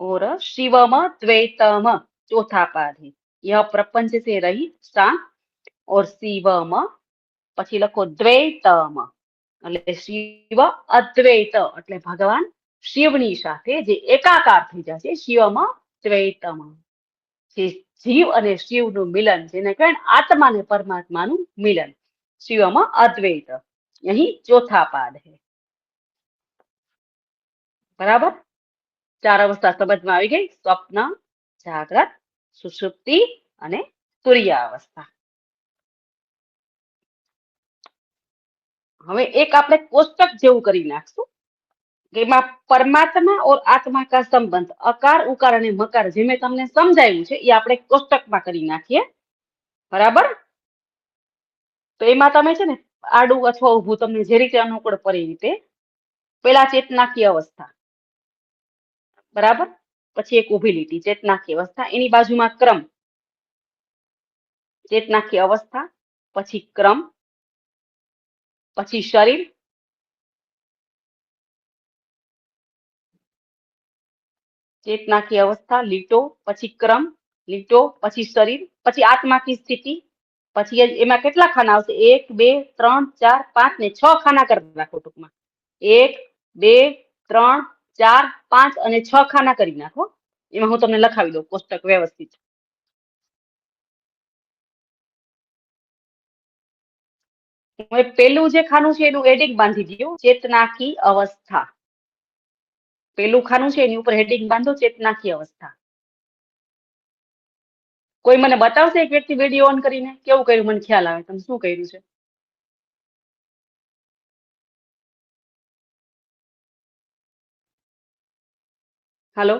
[SPEAKER 1] और शिवम द्वैतम चौथा पाद है। यह प्रपंच से रहित शांत और शिवम પછી લખો દ્વૈતમ એટલે શિવ અદ્વૈત એટલે ભગવાન શિવની સાથે જે એકાકાર થઈ જાય છે, શિવમાં દ્વૈતમ, જે જીવ અને શિવનું મિલન, જેને કહેવાય આત્મા અને પરમાત્માનું મિલન, શિવમાં અદ્વૈત, અહીં ચોથા પાદ है। बराबर, चार अवस्था समझ में આવી ગઈ, સ્વપ્ન, જાગ્રત, સુષુપ્તિ અને તુર્યાવસ્થા। હવે એક આપણે કોષ્ટક જેવું કરી નાખશું કે એમાં પરમાત્મા और आत्मा का संबंध अकार उकार અને મકાર જે મેં તમને સમજાવ્યું છે એ આપણે કોષ્ટકમાં કરી નાખીએ। બરાબર, તો એમાં તમે છે ને આડું અથવા ઊભું તમને જે રીતે અનુકૂળ પડે એ રીતે પેલા ચેતનાકી અવસ્થા, બરાબર, પછી એક ઊભી લીટી ચેતનાકી અवस्था, એની બાજુમાં ક્રમ ચેતનાકી અवस्था, પછી ક્રમ, પછી શરીર, चेतना की अवस्था लीटो, પછી ક્રમ લીટો, પછી શરીર, પછી આત્મા की स्थिति, પછી એમાં કેટલા ખાના આવશે 1 2 3 4 5 ને 6 ખાના કરી નાખો। ટૂંકમાં 1 2 3 4 5 અને 6 ખાના કરી નાખો। એમાં હું તમને લખાવી દઉં કોષ્ટક વ્યવસ્થિત। હવે પેલું જે ખાનું છે એનું હેડિંગ બાંધી દો, ચેतना की अवस्था। પેલું ખાનું છે એની ઉપર હેડિંગ બાંધો, ચેतना की अवस्था। કોઈ મને બતાવશે એક વ્યક્તિ વિડિયો ઓન કરીને કેવું કર્યું, મને ખ્યાલ આવે તમે શું કર્યું છે? હાલો,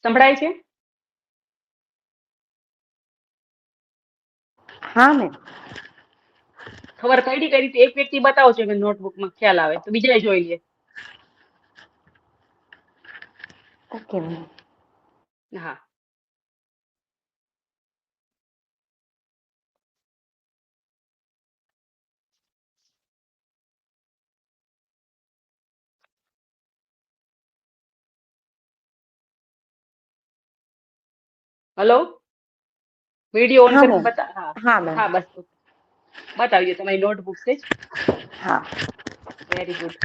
[SPEAKER 1] સંભળાય છે?
[SPEAKER 3] હા મેમ।
[SPEAKER 1] ખબર પડી કઈ રીતે? એક વ્યક્તિ બતાવો છો કે નોટબુકમાં ખ્યાલ આવે તો બીજા જોઈ લે।
[SPEAKER 3] Okay ma'am.
[SPEAKER 1] હા, हेलो, વિડિયો ઓન
[SPEAKER 3] હા
[SPEAKER 1] કરીને
[SPEAKER 3] મેમ।
[SPEAKER 1] બતા। હા
[SPEAKER 3] હા મેમ।
[SPEAKER 1] હા, બસ બતાવી દો તમારી નોટબુક છે જ।
[SPEAKER 3] હા।
[SPEAKER 1] Very good.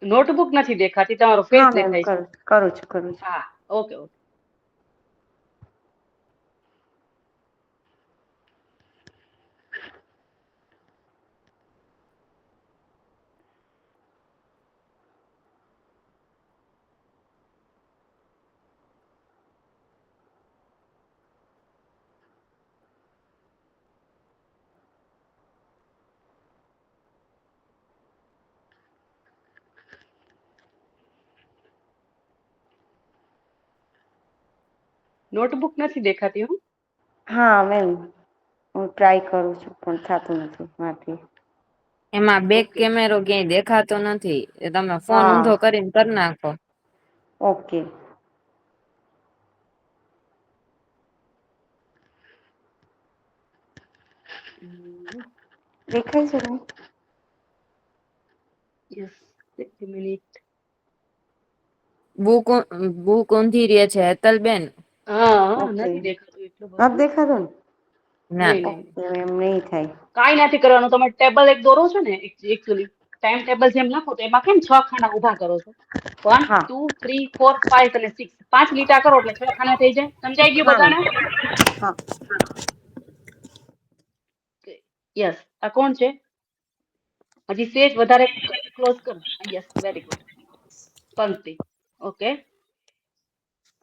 [SPEAKER 1] નોટબુક નથી દેખાતી, તમારો ફેસ
[SPEAKER 3] હા મેમ,
[SPEAKER 1] દેખાય છે।
[SPEAKER 3] કરું છું।
[SPEAKER 1] હા, ઓકે ઓકે। નોટબુક નથી દેખાતી હું।
[SPEAKER 3] હા મેમ। હું ટ્રાય કરું છું પણ થતું નથી મારાથી.
[SPEAKER 2] એમાં બેક
[SPEAKER 1] ઓકે
[SPEAKER 2] કેમેરો ક્યાંય દેખાતો નથી, તમે ફોન
[SPEAKER 3] હા
[SPEAKER 2] ઊંધો કરીને કરી નાખો.
[SPEAKER 3] ઓકે. દેખાય છે ને?
[SPEAKER 1] યસ, એક મિનિટ.
[SPEAKER 2] બુક ઊંધી રે છે હેતલબેન.
[SPEAKER 1] હા,
[SPEAKER 3] ઓકે.
[SPEAKER 1] નથી દેખાતું એટલું
[SPEAKER 3] નથી
[SPEAKER 1] બધું.
[SPEAKER 3] દેખાતું ને?
[SPEAKER 2] ના.
[SPEAKER 1] નહીં નહીં.
[SPEAKER 3] ઓકે એમ નહીં થાય.
[SPEAKER 1] કાંઈ નથી કરવાનું. તમે ટેબલ એક દોરો છો ને, એકચ્યુઅલી ટાઈમ ટેબલ જેમ લખો તો એમાં કેમ 6 ખાના ઊભા કરો છો? 1
[SPEAKER 3] હા
[SPEAKER 1] 2 3 4 5 અને 6. 5 લીટા કરો એટલે 6 ખાના થઈ જાય. સમજાઈ ગયું
[SPEAKER 3] હા
[SPEAKER 1] બધાને?
[SPEAKER 3] હા.
[SPEAKER 1] યસ. આ કોણ છે? હજી સેજ વધારે ક્લોઝ કરો. Yes, very good. પંક્તિ. ઓકે.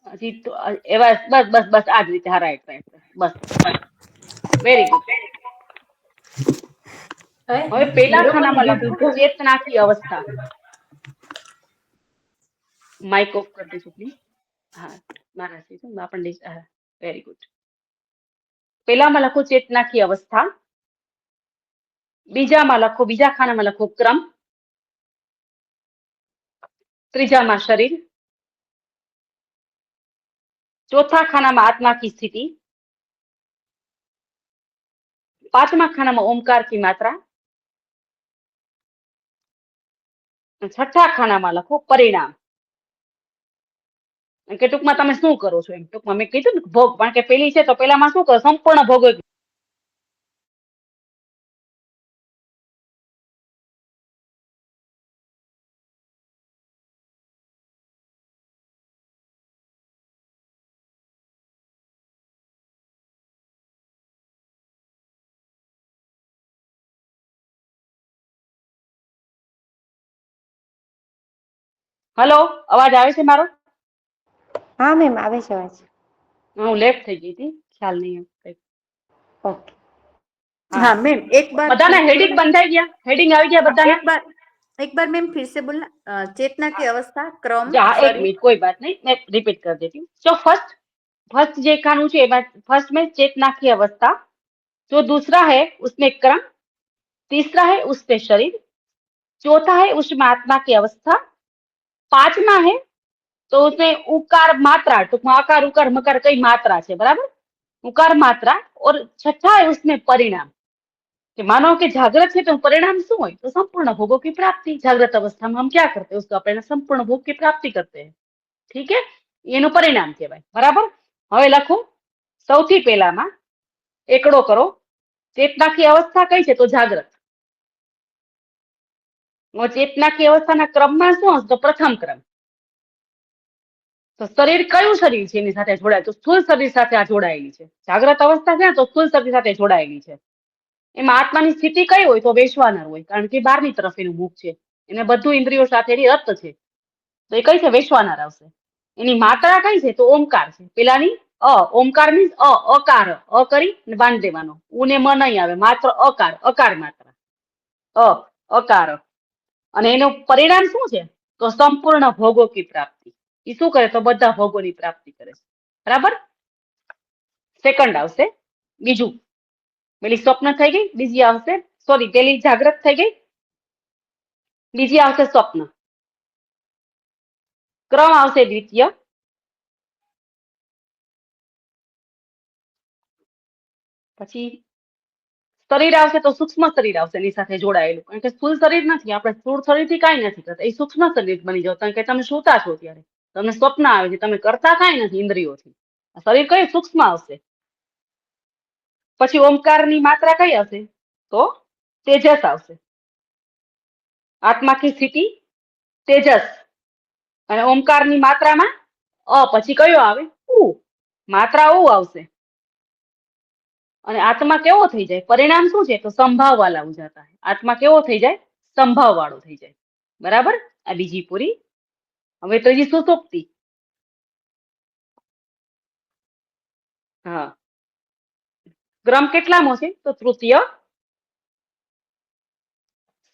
[SPEAKER 1] હજી તો એવા બસ બસ બસ આ જ રીતે. હા, રાઈટ રાઈટ. બસ વેરી ગુડ. હવે પેલા ખાનામાં લખો ચેતનાકી અવસ્થા. માઇક ઓફ કરી દેજો પ્લીઝ. હા, મારાથી તો આપણને વેરી ગુડ. પેલામાં લખો ચેતનાકી અવસ્થા. બીજામાં લખો, બીજા ખાનામાં લખો ક્રમ. ત્રીજામાં શરીર. ચોથા ખાનામાં આત્मा की स्थिति. પાંચમા ખાનામાં ओमकार की मात्रा. છઠ્ઠા ખાનામાં લખો પરિણામ. કે ટૂંકમાં તમે શું કરો છો એમ. ટૂંકમાં મેં કીધું ને ભોગ, કારણ કે પેલી છે તો પેલામાં શું કરો? સંપૂર્ણ ભોગ. હલો, અવાજ આવે છે મારો?
[SPEAKER 3] હા મેમ આવે છે અવાજ.
[SPEAKER 1] હું લેફ્ટ થઈ ગઈ હતી, ખ્યાલ નહીં.
[SPEAKER 3] ઓકે.
[SPEAKER 1] હા,
[SPEAKER 5] हाँ मैम एक बार फिर
[SPEAKER 1] બધાના
[SPEAKER 5] से
[SPEAKER 1] હેડિંગ બંધાઈ ગયા? હેડિંગ આવી ગયા
[SPEAKER 5] हाँ,
[SPEAKER 1] બધાના?
[SPEAKER 5] एक बार मैम फिर से बोलना चेतना की अवस्था क्रम
[SPEAKER 1] हाँ, एक
[SPEAKER 5] शरीर।
[SPEAKER 1] मिनट, कोई बात नहीं, मैं रिपीट कर देती हूँ. जो फर्स्ट जे खानू है, फर्स्ट में चेतना की अवस्था. जो दूसरा है उसमें क्रम. तीसरा है उसमें शरीर. चौथा है उसमें आत्मा की अवस्था. पांचवा है तो उसमें उकार मात्रा, टूंकमा अकार उकार मकार कई मात्रा है, बराबर? उकार मात्रा. और छठा है उसमें परिणाम. कि मानो कि जागृत है तो परिणाम शू हो? तो संपूर्ण भोगों की प्राप्ति. जागृत अवस्था में हम क्या करते हैं? उसको अपने संपूर्ण भोग की प्राप्ति करते हैं. ठीक है, એનું પરિણામ કહેવાય. બરાબર? હવે લખો સૌથી પહેલામાં એકડો કરો. ચેતનાકી અવસ્થા કઈ છે? તો જાગ્રત. ચેતનાકી અવસ્થાના ક્રમમાં શું હશે? તો પ્રથમ ક્રમ. તો શરીર કયું શરીર છે એની સાથે જોડાય? તો સ્થૂળ શરીર સાથે આ જોડાયેલી છે. જાગ્રત અવસ્થા છે તો સ્થૂળ શરીર સાથે જોડાયેલી છે. એમાં આત્માની સ્થિતિ કઈ હોય? તો વૈશ્વાનર હોય, કારણ કે બહારની તરફ એનું મુખ છે. એને બધું ઇન્દ્રિયો સાથે રત છે. તો એ કઈ છે? વૈશ્વાનર આવશે. એની માત્રા કઈ છે? તો ઓમકાર છે. પેલાની ઓમકાર મીન્સ અકાર. અ કરી બાંધ દેવાનો. ઉને મ નહીં આવે, માત્ર અકાર. અકાર માત્રા. અકાર. અને એનું પરિણામ શું છે? તો સંપૂર્ણ ભોગો કી પ્રાપ્તિ. એ શું કરે? તો બધા ભોગોની પ્રાપ્તિ કરે છે. બરાબર? સેકન્ડ આવશે બીજું. પેલી સ્વપ્ન થઈ ગઈ, બીજી આવશે, સોરી, પેલી જાગ્રત થઈ ગઈ, બીજી આવશે સ્વપ્ન. ક્રમ આવશે દ્વિતીય. પછી શરીર આવશે તો સૂક્ષ્મ શરીર આવશે એની સાથે જોડાયેલું, કારણ કે સ્થૂળ શરીર નથી. આપણે સ્થૂળ શરીરથી કાંઈ નથી કરતા. એ સૂક્ષ્મ શરીર બની જાવ, કારણ કે તમે સૂતા છો ત્યારે તમને સ્વપ્ન આવે છે, તમે કરતા કાંઈ નથી ઇન્દ્રિયોથી. શરીર કઈ? સૂક્ષ્મ આવશે. પછી ઓમકારની માત્રા કઈ આવશે? તો તેજસ આવશે. આત્મા કી સ્થિતિ તેજસ. અને ઓમકારની માત્રામાં પછી કયો આવે? ઉ. માત્રા ઉ આવશે. અને આત્મા કેવો થઈ જાય? પરિણામ શું છે? તો સંભાવ વાલા હો જાતા હૈ. આત્મા કેવો થઈ જાય? સંભાવ વાળો થઈ જાય. બરાબર? આ બીજી પૂરી. હવે ત્રીજી સુષુપ્તિ. હા, ક્રમ કેટલામો છે? તો તૃતીય.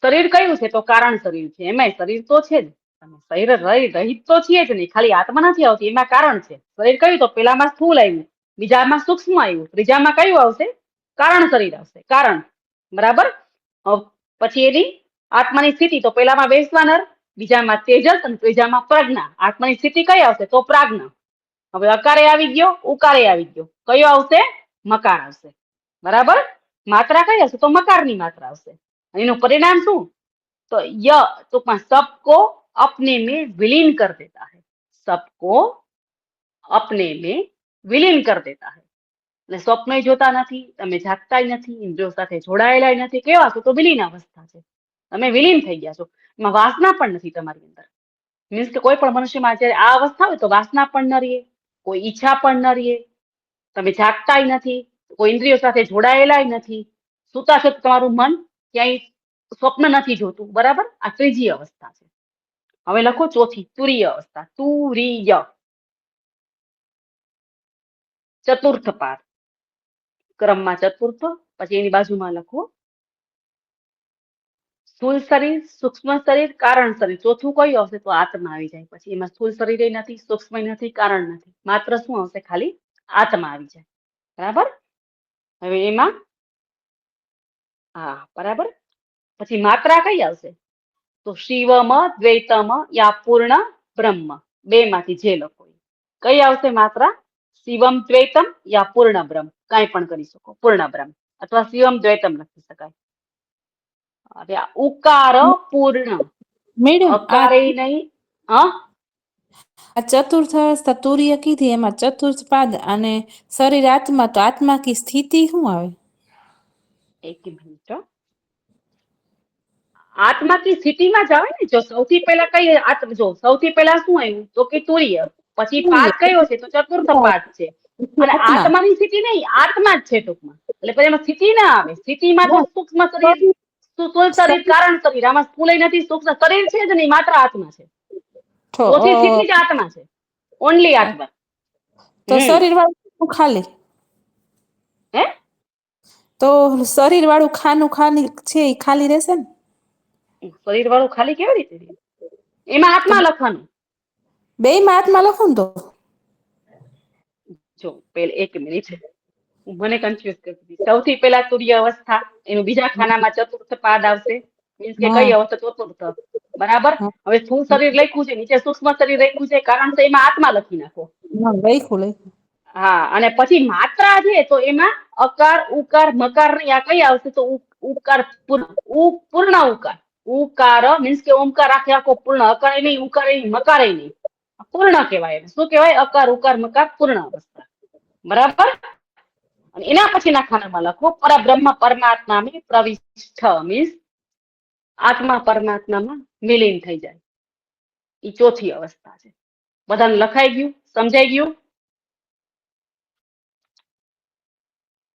[SPEAKER 1] શરીર કયું છે? તો કારણ શરીર છે. એમાંય શરીર તો છે જ. શરીર રહિત તો છીએ જ નહીં. ખાલી આત્મા નથી આવતી, એમાં કારણ છે. શરીર કયું? તો પેલામાં સ્થૂળ આવ્યું, બીજામાં સૂક્ષ્મ આવ્યું, ત્રીજામાં કયું આવશે? કારણ શરીર આવશે, કારણ. બરાબર. પછી એની આત્માની સ્થિતિ, તો પેલામાં વૈશ્વાનર, બીજામાં તેજસ અને ત્રીજામાં પ્રજ્ઞા. આત્માની સ્થિતિ કઈ આવશે? તો પ્રાજ્ઞા. હવે અકારે આવી ગયો, ઉકારે આવી ગયો. કયો આવશે? મકાર આવશે. બરાબર. માત્રા કઈ હશે? તો મકારની માત્રા આવશે. એનું પરિણામ શું? તો ય, ટૂંકમાં સબકો अपने में विलीन कर देता है, सबको अपने में विलीन कर देता है. એટલે સ્વપ્ન જોતા નથી, તમે જાગતાય નથી, ઇન્દ્રિયો સાથે જોડાયેલા નથી. કેવા છો? તો વિલીન અવસ્થા છે. તમે વિલીન થઈ ગયા છો. એમાં વાસના પણ નથી તમારી અંદર. મીન્સ કે કોઈ પણ મનુષ્યમાં જયારે આ અવસ્થા હોય તો વાસના પણ ન રહે, કોઈ ઈચ્છા પણ ન રહે, તમે જાગતાય નથી, કોઈ ઇન્દ્રિયો સાથે જોડાયેલા નથી, સુતા છો તમારું મન ક્યાંય સ્વપ્ન નથી જોતું. બરાબર. આ ત્રીજી અવસ્થા છે. હવે લખો ચોથી, તુરીય અવસ્થા. તુરીય, ચતુર્થ પાદ, ક્રમમાં ચતુર્થ. પછી એની બાજુમાં લખો સ્થૂળ શરીર, સૂક્ષ્મ શરીર, કારણ શરીર. ચોથું કયું આવશે? તો આત્મા આવી જાય. પછી એમાં સ્થૂળ શરીર નથી, સૂક્ષ્મ નથી, કારણ નથી, માત્ર શું આવશે? ખાલી આત્મા આવી જાય. બરાબર. હવે એમાં હા બરાબર. પછી માત્રા કઈ આવશે? તો શિવમ, દ્વૈતમ યા પૂર્ણ બ્રહ્મ. બે માંથી જે લખો કઈ આવશે માત્રા? શિવમ દ્વૈતમ યા પૂર્ણ બ્રહ્મ. કાંઈ પણ કરી શકો. પૂર્ણ બ્રહ્મ અથવા શિવમ દ્વૈતમ લખી શકાય. હવે ઉકાર પૂર્ણ,
[SPEAKER 6] મેડમ
[SPEAKER 1] અકારે નહીં. હા,
[SPEAKER 6] આ ચતુર્થ અવસ્થા તુર્ય કીધી, એમાં ચતુર્થ પાદ અને શરીર આત્મા, તો આત્મા કી સ્થિતિ શું આવે?
[SPEAKER 1] એક મિનિટ. આત્મા કી સ્થિતિમાં જ આવે ને. જો સૌથી પહેલા કઈ જો સૌથી પહેલા શું આવ્યું? તો કે તુર્ય. પછી પાદ કયો છે? તો ચતુર્થ પાદ છે. અને
[SPEAKER 6] આત્મા.
[SPEAKER 1] આત્માની સ્થિતિ નહીં, આત્મા જ છે ટૂંકમાં. એટલે પછી એમાં સ્થિતિ ના આવે. સ્થિતિમાં તો સૂક્ષ્મ શરીર, સ્થૂળ શરીર, કારણ શરીર. આમાં સ્થૂળ નથી, સૂક્ષ્મ શરીર છે જ નહીં, માત્ર આત્મા છે. ચોથી સ્થિતિ જ આત્મા છે. ઓનલી આત્મા.
[SPEAKER 6] તો શરીર વાળું ખાલી,
[SPEAKER 1] હે?
[SPEAKER 6] તો શરીર વાળું ખાનું ખાલી છે એ ખાલી રહેશે ને?
[SPEAKER 1] શરીર વાળું ખાલી કેવી રીતે? એમાં આત્મા લખવાનું.
[SPEAKER 6] બે માં આત્મા લખો ને તો.
[SPEAKER 1] જો પેલા એક મિનિટ, મને કન્ફ્યુઝ કરી દીધી. સૌથી પહેલા તુર્ય અવસ્થા, એનું બીજા ખાનામાં ચતુર્થ પાદ આવશે. મીન્સ કે કઈ અવસ્થા? ચતુર્થ. બરાબર. હવે સ્થૂળ શરીર લખ્યું છે, નીચે સૂક્ષ્મ શરીર લખ્યું છે, કારણ તો એમાં આત્મા લખી નાખો.
[SPEAKER 6] લખ્યું.
[SPEAKER 1] હા. અને પછી માત્રા છે, તો એમાં અકાર, ઉકાર, મકાર નહીં. આ કઈ આવશે? તો ઉકાર પૂર્ણ ઉકાર. ઉકાર મીન્સ કે ઓમકાર આખે આખો પૂર્ણ. અકારે નહીં, ઉકારે નહીં, મકારે નહીં, પૂર્ણ કહેવાય. શું કહેવાય? અકાર, ઉકાર, મકાર, પૂર્ણ અવસ્થા. બરાબર. અને એના પછીના ખાનામાં લખો પરબ્રહ્મ પરમાત્મા પ્રવિષ્ઠ. મીન્સ આત્મા પરમાત્મામાં વિલીન થઈ જાય. એ ચોથી અવસ્થા છે. બધાને લખાઈ ગયું? સમજાઈ ગયું?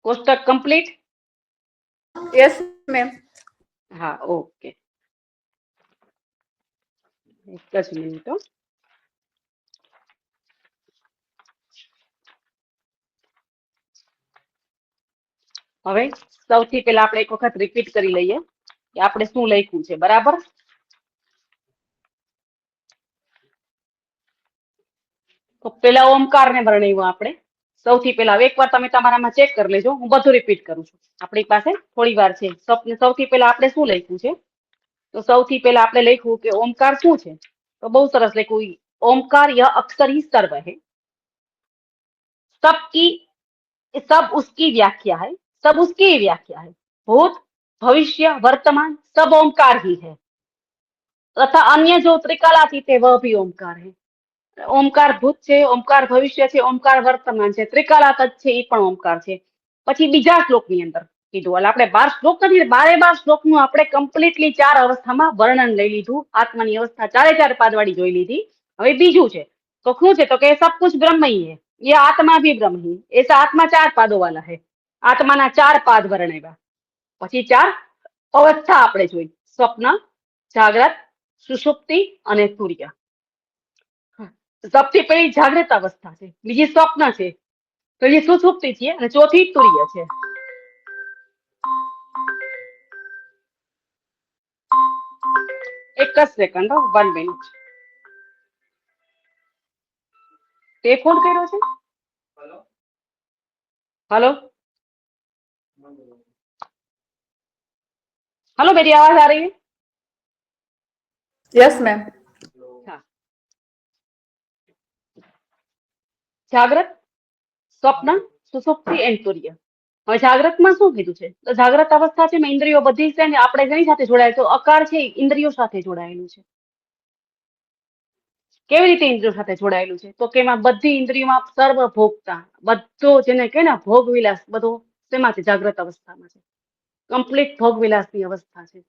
[SPEAKER 1] કોષ્ટક કમ્પ્લીટ?
[SPEAKER 5] Yes ma'am.
[SPEAKER 1] હા, ઓકે. એક જ મિનિટ. હવે સૌથી પહેલા આપણે એક વખત રિપીટ કરી લઈએ કે આપણે શું લખ્યું છે. બરાબર. તો પેલા ઓમકાર ને વર્ણવ્યું આપણે. સૌથી પહેલા એકવાર તમે તમારામાં ચેક કરી લેજો. હું બધું રિપીટ કરું છું. આપણી પાસે થોડી વાર છે. સૌથી પહેલા આપણે શું લખ્યું છે? તો સૌથી પહેલા આપણે લખ્યું કે ઓમકાર શું છે? તો બહુ સરસ લખ્યું. ओमकार यह अक्षर ही सर्व है, सब उसकी व्याख्या है, सब उसकी व्याख्या है, भूत भविष्य वर्तमान सब ओमकार ही है, तथा अन्य जो त्रिकालातीत है वह भी ओमकार है. ओमकार भूत છે, ઓમકાર ભવિષ્ય છે, ઓમકાર વર્તમાન છે, ત્રિકાલાતીત છે, એ પણ ઓમકાર છે. પછી બીજા શ્લોકની અંદર કીધું. એટલે આપણે 12 શ્લોક નથી, 12 શ્લોકનું આપણે કમ્પ્લીટલી 4 અવસ્થામાં વર્ણન લઈ લીધું. આત્માની અવસ્થા 4 પાદવાળી જોઈ લીધી. હવે બીજું છે તો શું છે? તો કે सब कुछ ब्रह्म ही है, ये आत्मा भी ब्रह्म ही, ऐसा आत्मा 4 પાદો वाला है. આત્માના 4 પાદ વર્ણવ્યા. પછી 4 અવસ્થા આપણે જોઈ. સ્વપ્ન, જાગ્રત, સુષુપ્તિ અને તુર્ય. સૌથી પહેલી જાગ્રત અવસ્થા છે, બીજી સ્વપ્ન છે, ત્રીજી સુષુપ્તિ છે અને ચોથી તુર્ય છે. એક જ સેકન્ડ, 1 મિનિટ. તે ફોન કર્યો છે? હલો, हेलो, मेरी आवाज आ रही है?
[SPEAKER 5] Yes ma'am.
[SPEAKER 1] हाँ। जागृत, સ્વપ્ન, સુષુપ્તિ એન્ડ તુર્ય. હવે જાગ્રતમાં શું કીધું છે? તો જાગ્રત અવસ્થા છે એમાં ઇન્દ્રિયો બધી છે ને આપણે જેની સાથે જોડાયેલ તો અકાર છે એ ઇન્દ્રિયો સાથે જોડાયેલું છે. કેવી રીતે ઇન્દ્રિયો સાથે જોડાયેલું છે? તો કે એમાં બધી ઇન્દ્રિયોમાં સર્વભોગતા, બધો જેને કહે ને ભોગ વિલાસ, બધો શેમાં છે? જાગ્રત અવસ્થામાં છે. કમ્પ્લીટ ભોગ વિલાસની અવસ્થા છે.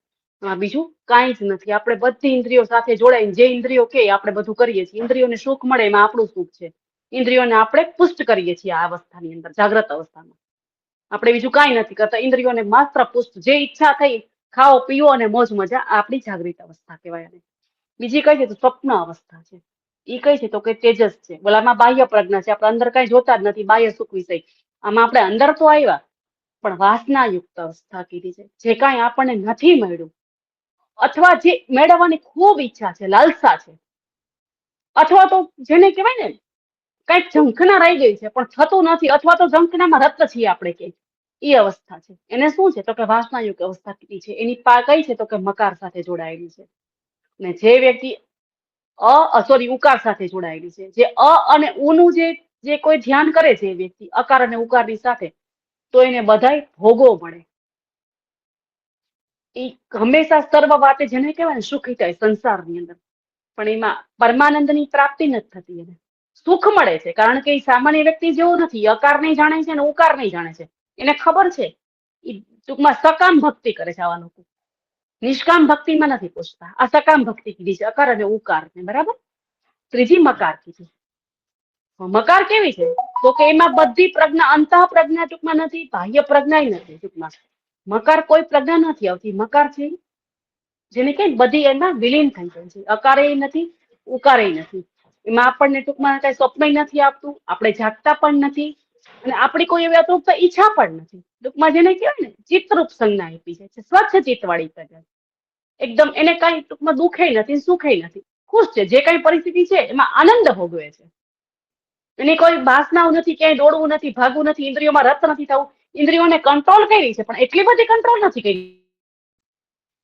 [SPEAKER 1] બીજું કાંઈ જ નથી. આપણે બધી ઇન્દ્રિયો સાથે જોડાઈને જે ઇન્દ્રિયો કે આપણે બધું કરીએ છીએ. ઇન્દ્રિયોને સુખ મળે એમાં આપણું સુખ છે. ઇન્દ્રિયોને આપણે પુષ્ટ કરીએ છીએ આ અવસ્થાની અંદર, જાગ્રત અવસ્થામાં. આપણે બીજું કાંઈ નથી કરતા, ઇન્દ્રિયોને માત્ર પુષ્ટ, જે ઈચ્છા થઈ ખાઓ પીઓ અને મોજ મજા, આ આપણી જાગૃત અવસ્થા કહેવાય. અને બીજી કઈ છે તો સ્વપ્ન અવસ્થા છે. એ કઈ છે તો કે તેજસ છે. બોલામાં બાહ્ય પ્રજ્ઞા છે, આપણે અંદર કઈ જોતા જ નથી, બાહ્ય સુખ વિષય. આમાં આપણે અંદર તો આવ્યા પણ વાસનાયુક્ત અવસ્થા કીધી છે. જે કાંઈ આપણને નથી મળ્યું અથવા જે મેળવવાની ખૂબ ઈચ્છા છે, લાલસા છે, અથવા તો જેને કહેવાય ને કઈક ઝંખના રહી ગઈ છે પણ થતું નથી, અથવા તો ઝંખનામાં રત છીએ આપણે કે એ અવસ્થા છે. એને શું છે તો કે વાસનાયુક્ત અવસ્થા કીધી છે. એની કઈ છે તો કે મકાર સાથે જોડાયેલી છે. ને જે વ્યક્તિ ઉકાર સાથે જોડાયેલી છે, જે અને ઉનું જે કોઈ ધ્યાન કરે છે એ વ્યક્તિ અકાર અને ઉકારની સાથે, તો એને બધાય ભોગો મળે. એ હંમેશા સર્વ વાતે જેને કહેવાય ને સુખી થાય સંસારની અંદર, પણ એમાં પરમાનંદની પ્રાપ્તિ નથી થતી. એને સુખ મળે છે કારણ કે એ સામાન્ય વ્યક્તિ જેવું નથી. અકાર નહીં જાણે છે અને ઉકાર નહીં જાણે છે. એને ખબર છે, એ ટૂંકમાં સકામ ભક્તિ કરે છે. આવા લોકો નિષ્કામ ભક્તિમાં નથી પૂછતા. આ સકામ ભક્તિ કીધી છે અકાર અને ઉકાર ને, બરાબર. ત્રીજી મકાર કીધી. મકાર કેવી છે તો કે એમાં બધી પ્રજ્ઞા, અંતઃ પ્રજ્ઞા ટૂંકમાં નથી, બાહ્ય પ્રજ્ઞા નથી. ટૂંકમાં મકાર કોઈ પ્રજ્ઞા નથી આવતી. મકાર છે જેને કે બધી એમાં વિલીન થઈ જાય છે. અકારે નથી, ઉકારે નથી. એમાં આપણને ટૂંકમાં કઈ સ્વપ્ન નથી આપતું, આપણે જાગતા પણ નથી અને આપણી કોઈ એવી અતૃપ્ત ઈચ્છા પણ નથી. ટૂંકમાં જેને કહેવાય ને ચિત્તરૂપ સંજ્ઞા આપી છે, સ્વચ્છ ચિત્તવાળી પ્રજ્ઞા. એકદમ એને કઈ ટૂંકમાં દુઃખે નથી, સુખે નથી, ખુશ છે. જે કઈ પરિસ્થિતિ છે એમાં આનંદ ભોગવે છે. એની કોઈ વાસનાઓ નથી, ક્યાંય દોડવું નથી, ભાગવું નથી, ઇન્દ્રિયોમાં રત નથી થવું. ઇન્દ્રિયોને કંટ્રોલ કરી છે પણ એટલી બધી કંટ્રોલ નથી કરી,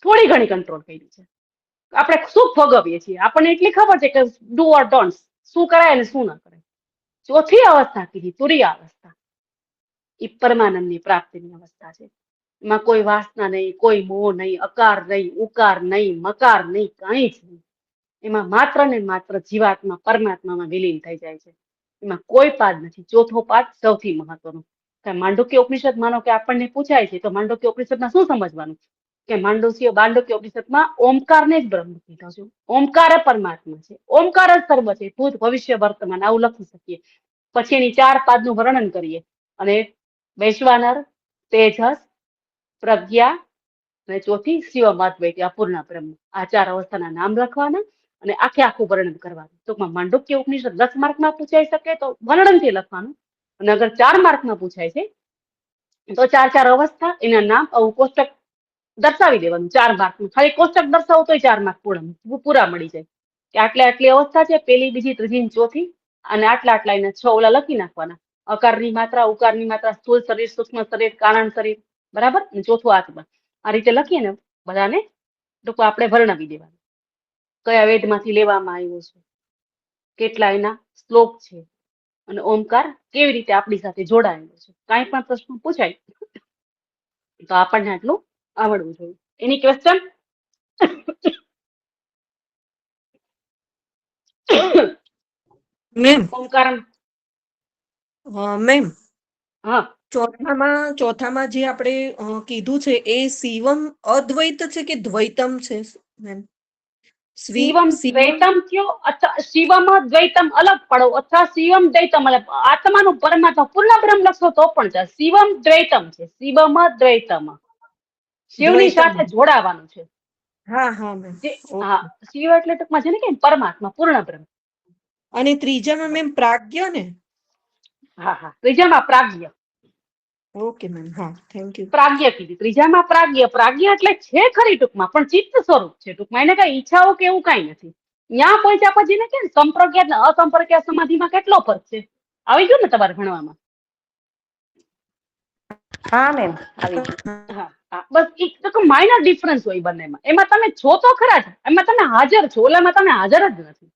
[SPEAKER 1] થોડી ઘણી કંટ્રોલ કરી છે. આપણે સુખ ભોગવીએ છીએ, આપણને એટલી ખબર છે કે ડુ ઓર ડોન્ટ, શું કરાય અને શું ન કરાય. ચોથી અવસ્થા કીધી તુરીય અવસ્થા. એ પરમાનંદની પ્રાપ્તિની અવસ્થા છે. એમાં કોઈ વાસના નહીં, કોઈ મોહ નહીં, અકાર નહીં, ઉકાર નહીં, મકાર નહીં, કાંઈ જ નહીં. એમાં માત્ર ને માત્ર જીવાત્મા પરમાત્મામાં વિલીન થઈ જાય છે. એમાં કોઈ પાદ નથી. ચોથો પાદ સૌથી મહત્વનો. માંડુક્ય ઉપનિષદ માનો કે આપણને પૂછાય છે તો માંડુક્ય ઉપનિષદમાં શું સમજવાનું કે માંડુક્ય ઉપનિષદમાં ઓમકારને જ બ્રહ્મ કીધો છે. ઓમકાર પરમાત્મા છે, ઓમકાર જ સર્વ છે, ભૂત ભવિષ્ય વર્તમાન, આવું લખી શકીએ. પછી એની 4 પાદનું વર્ણન કરીએ અને વૈશ્વાનર, તેજસ, પ્રજ્ઞા અને ચોથી શિવમ અદ્વૈત અપૂર્ણ બ્રહ્મ, આ 4 અવસ્થાના નામ લખવાના અને આખું વર્ણન કરવાનું. ટૂંકમાં માંડુક્ય ઉપનિષદ 10 માર્કમાં પૂછાઈ શકે તો વર્ણનથી લખવાનું, અને અગર 4 માર્કમાં પૂછાય છે તો 4 અવસ્થા, એના નામ, આવું કોષ્ટક દર્શાવી દેવાનું. 4 માર્કનું ખાલી કોષ્ટક દર્શાવો તોય 4 માર્ક પૂરા મળી જાય કે આટલી અવસ્થા છે, પેલી, બીજી, ત્રીજી, ચોથી, અને આટલા એના 6 ઓલા લખી નાખવાના. અકારની માત્રા, ઉકારની માત્રા, સ્થૂળ શરીર, સૂક્ષ્મ શરીર, કારણ શરીર, બરાબર. અને ચોથું આત્મા. આ રીતે લખીએ ને બધાને ટૂંકમાં આપણે વર્ણવી દેવાનું. કયા વેદમાંથી લેવામાં આવ્યો છે, કેટલા એના શ્લોક છે, અને ઓમકાર કેવી રીતે આપણી સાથે જોડાયેલો છે. કાંઈ પણ પ્રશ્ન પૂછાય તો આપણને આટલું આવડવું જોઈએ. Any question?
[SPEAKER 4] Ma'am
[SPEAKER 1] Omkar.
[SPEAKER 4] Ma'am
[SPEAKER 1] હા,
[SPEAKER 4] ચોથામાં જે આપણે કીધું છે એ શિવમ અદ્વૈત છે કે દ્વૈતમ છે મેમ?
[SPEAKER 1] શિવમ દ્વૈતમ કયો અથવા શિવમ દ્વૈતમ અલગ પડો અથવા શિવમ દ્વૈતમ અલગ. આત્માનું પરમાત્મા પૂર્ણ બ્રહ્મ લખશો તો પણ ચાલે. શિવમ દ્વૈતમ છે, શિવમ દ્વૈતમ, શિવની સાથે જોડાવાનું છે.
[SPEAKER 4] હા મેમ.
[SPEAKER 1] હા, શિવ એટલે ટૂંકમાં છે ને કે પરમાત્મા પૂર્ણ બ્રહ્મ.
[SPEAKER 4] અને ત્રીજામાં મેમ પ્રાજ્ઞ ને?
[SPEAKER 1] હા, ત્રીજામાં પ્રાજ્ઞ.
[SPEAKER 4] ઓકે મેમ, હા, થેન્ક યુ.
[SPEAKER 1] પ્રાજ્ઞ કીધી ત્રીજામાં. પ્રાજ્ઞ એટલે છે ખરી ટૂંકમાં, પણ ચિત્ત સ્વરૂપ છે. ટૂંકમાં એને કઈ ઈચ્છાઓ કે એવું કઈ નથી. ત્યાં પહોંચ્યા પછી ને કે સંપ્રજ્ઞાત ને અસંપ્રજ્ઞાત સમાધિમાં કેટલો ફરક છે આવી ગયું ને તમારે ભણવામાં?
[SPEAKER 3] હા મેમ આવી ગયું.
[SPEAKER 1] હા હા, બસ એક માઇનર ડિફરન્સ હોય બંનેમાં. એમાં તમે છો તો ખરા જ, એમાં તમે હાજર છો, ઓલામાં તમે હાજર જ નથી.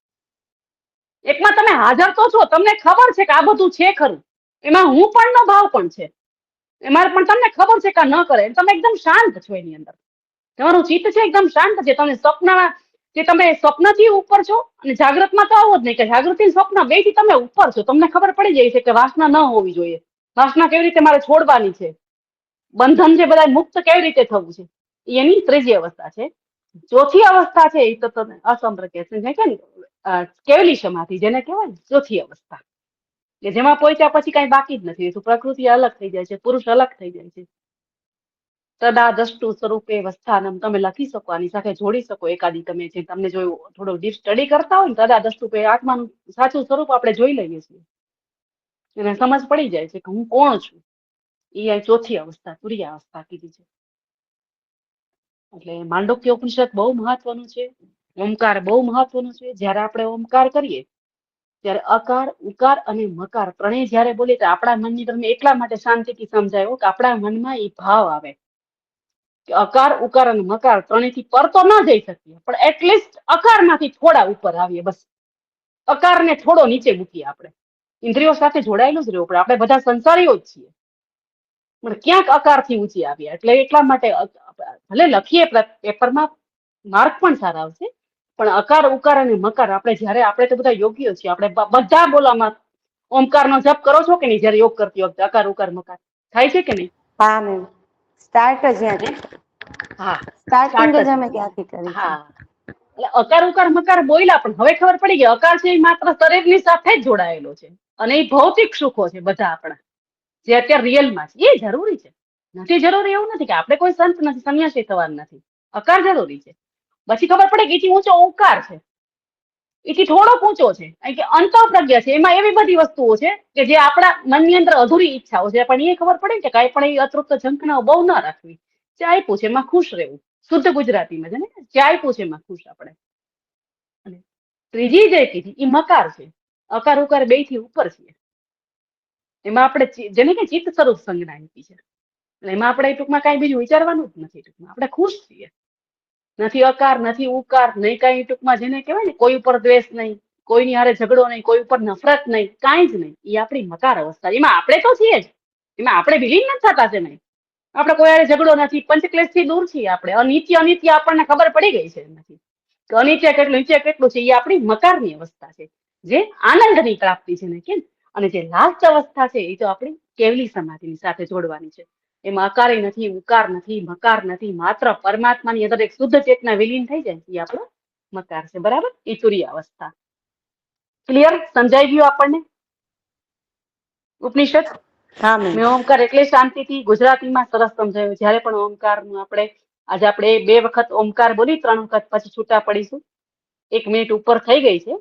[SPEAKER 1] એકમાં તમે હાજર તો છો, તમને ખબર છે કે આ બધું છે ખરું, એમાં હું પણ નો ભાવ પણ છે, એમાં પણ તમને ખબર છે કે આ ન કરે, તમે એકદમ શાંત છો એની અંદર. તમારું ચિત્ત છે એકદમ શાંત છે. તમે સ્વપ્નમાં કે તમે સ્વપ્નથી ઉપર છો અને જાગ્રતમાં તો આવો જ નહીં કે જાગૃતિ સ્વપ્ન બેથી તમે ઉપર છો. તમને ખબર પડી જાય છે કે વાસના ન હોવી જોઈએ, વાસના કેવી રીતે મારે છોડવાની છે, બંધન છે બધા મુક્ત કેવી રીતે થવું છે, એની ત્રીજી અવસ્થા છે. ચોથી અવસ્થા છે એ તો તમે અસંપ્રજ્ઞ છે ને, કેવલી સમાધિ જેને કહેવાય ને, ચોથી અવસ્થા કે જેમાં પહોંચ્યા પછી કઈ બાકી જ નથી. તો પ્રકૃતિ અલગ થઈ જાય છે, પુરુષ અલગ થઈ જાય છે. તદા દ્રષ્ટુ સ્વરૂપે અવસ્થાનમ તમે લખી શકો, આની સાથે જોડી શકો. એકાદી તમે જે તમને જો થોડો ડીપ સ્ટડી કરતા હોય ને, તદા દ્રષ્ટુ આત્માનું સાચું સ્વરૂપ આપણે જોઈ લઈએ છીએ, એને સમજ પડી જાય છે કે હું કોણ છું. એ ચોથી અવસ્થા, તુરીય અવસ્થા કીધી છે. એટલે માંડુક્ય ઉપનિષદ બહુ મહત્વનું છે, ઓમકાર બહુ મહત્વનું છે. જયારે આપણે ઓમકાર કરીએ ત્યારે અકાર, ઉકાર અને મકાર ત્રણેય જયારે બોલીએ તો આપણા મનની અંદર એટલા માટે શાંતિથી સમજાયો કે આપણા મનમાં એ ભાવ આવે કે અકાર, ઉકાર અને મકાર ત્રણેયથી પર તો ન જઈ શકીએ, પણ એટલીસ્ટ અકારમાંથી થોડા ઉપર આવીએ. બસ અકારને થોડો નીચે મૂકીએ. આપણે ઇન્દ્રિયો સાથે જોડાયેલું જ રહેવું પડે. આપણે બધા સંસારીઓ જ છીએ, પણ ક્યાંક અકારથી ઊંચી આવ્યા. એટલે એટલા માટે ભલે લખીએ પેપરમાં, માર્ક પણ સારા આવશે, પણ અકાર, ઉકાર અને મકાર આપણે તો બધા યોગીઓ છીએ. આપણે બધા બોલામાં ઓમકારનો જપ કરો છો કે નહીં? જયારે યોગ કરતી વખતે અકાર, ઉકાર, મકાર થાય છે કે નહીં?
[SPEAKER 3] હા મેમ સ્ટાર્ટ જ
[SPEAKER 1] હે?
[SPEAKER 3] ત્યાંથી,
[SPEAKER 1] હા,
[SPEAKER 3] સ્ટાર્ટિંગ
[SPEAKER 1] સ્ટાર્ટ
[SPEAKER 3] જ
[SPEAKER 1] જ
[SPEAKER 3] અમે ત્યાંથી કરી છે.
[SPEAKER 1] હા. એટલે અકાર, ઉકાર, મકાર બોલ્યા, પણ હવે ખબર પડી ગઈ અકાર છે એ માત્ર શરીરની સાથે જ જોડાયેલો છે, અને એ ભૌતિક સુખો છે બધા આપણા જે અત્યારે રિયલમાં છે. એ જરૂરી છે, નથી જરૂરી એવું નથી કે આપણે કોઈ સંત નથી, સંન્યાસી થવાનું નથી. અકાર જરૂરી છે. પછી ખબર પડે કે એથી ઊંચો ઓંકાર છે, એથી થોડોક ઊંચો છે, કે અંતઃપ્રજ્ઞા છે. એમાં એવી બધી વસ્તુઓ છે કે જે આપણા મનની અંદર અધૂરી ઈચ્છાઓ છે, પણ એ ખબર પડે કે કાંઈ પણ એ અતૃપ્ત ઝંખનાઓ બહુ ના રાખવી. જે આપ્યું છે એમાં ખુશ રહેવું, શુદ્ધ ગુજરાતીમાં છે ને, જે આપ્યું છે એમાં ખુશ આપણે. અને ત્રીજી જે કીધી એ મકાર છે. અકાર, ઉકાર બે થી ઉપર છે. એમાં આપણે જેને કે ચિત્ત સ્વરૂપ સંજ્ઞા આપી છે. એમાં આપણે ટૂંકમાં કાંઈ બીજું વિચારવાનું જ નથી. ટૂંકમાં આપણે ખુશ છીએ. નથી અકાર, નથી ઉકાર, નહીં કાંઈ. ટૂંકમાં જેને કહેવાય ને, કોઈ ઉપર દ્વેષ નહીં, કોઈની હારે ઝઘડો નહીં, કોઈ ઉપર નફરત નહીં, કાંઈ જ નહીં. એ આપણી મકાર અવસ્થા. એમાં આપણે તો છીએ જ, એમાં આપણે વિલીન નથી થતા છે નહીં. આપણે કોઈ હારે ઝઘડો નથી, પંચક્લેશથી દૂર છીએ આપણે. અનિત્ય અનિત્ય આપણને ખબર પડી ગઈ છે એનાથી, કે અનિત્ય કેટલું, નિત્ય કેટલું છે. એ આપણી મકારની અવસ્થા છે, જે આનંદની પ્રાપ્તિ છે ને, કેમ. અને જે લાસ્ટ અવસ્થા છે એ તો આપણી કેવલી સમાધિની સાથે જોડવાની છે. એમાં અકારે નથી, ઉકાર નથી, મકાર નથી, માત્ર પરમાત્માની અંદર એક શુદ્ધ ચેતના વિલીન થઈ જાય, એ આપણો મકાર છે. બરાબર? એ તુરીય અવસ્થા. ક્લિયર? સમજાઈ ગયું આપણને ઉપનિષદ?
[SPEAKER 3] હા મેમ.
[SPEAKER 1] મેં ઓમકાર એટલે શાંતિથી ગુજરાતીમાં સરસ સમજાયું. જયારે પણ ઓમકારનું આજે આપણે 2 વખત ઓમકાર બોલી, 3 વખત પછી છૂટા પડીશું. 1 મિનિટ ઉપર થઈ ગઈ છે,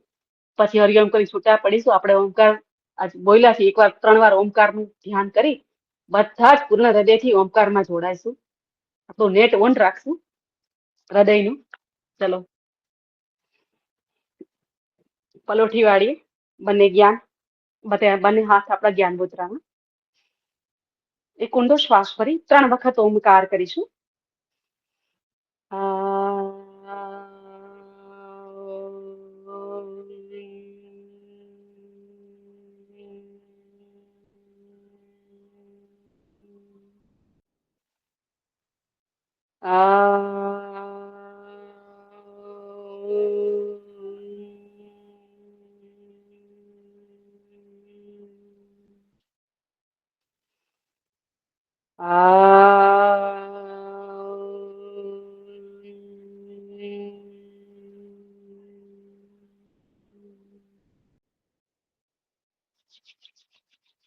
[SPEAKER 1] પછી હરિઓમ કરી છૂટા પડીશું. આપણે ઓમકાર આજ બોલ્યા છે, 1 વાર 3 વાર ઓમકારનું ધ્યાન કરી બધા જ પૂર્ણ હૃદયથી ઓમકારમાં જોડાઈશું. આપણું નેટ ઓન રાખશું હૃદયનું. ચલો, પલોઠી વાળીએ બંને જ્ઞાન, બંને હાથ આપણા જ્ઞાન મુદ્રામાં. એક ઊંડો શ્વાસ ફરી 3 વખત ઓમકાર કરીશું.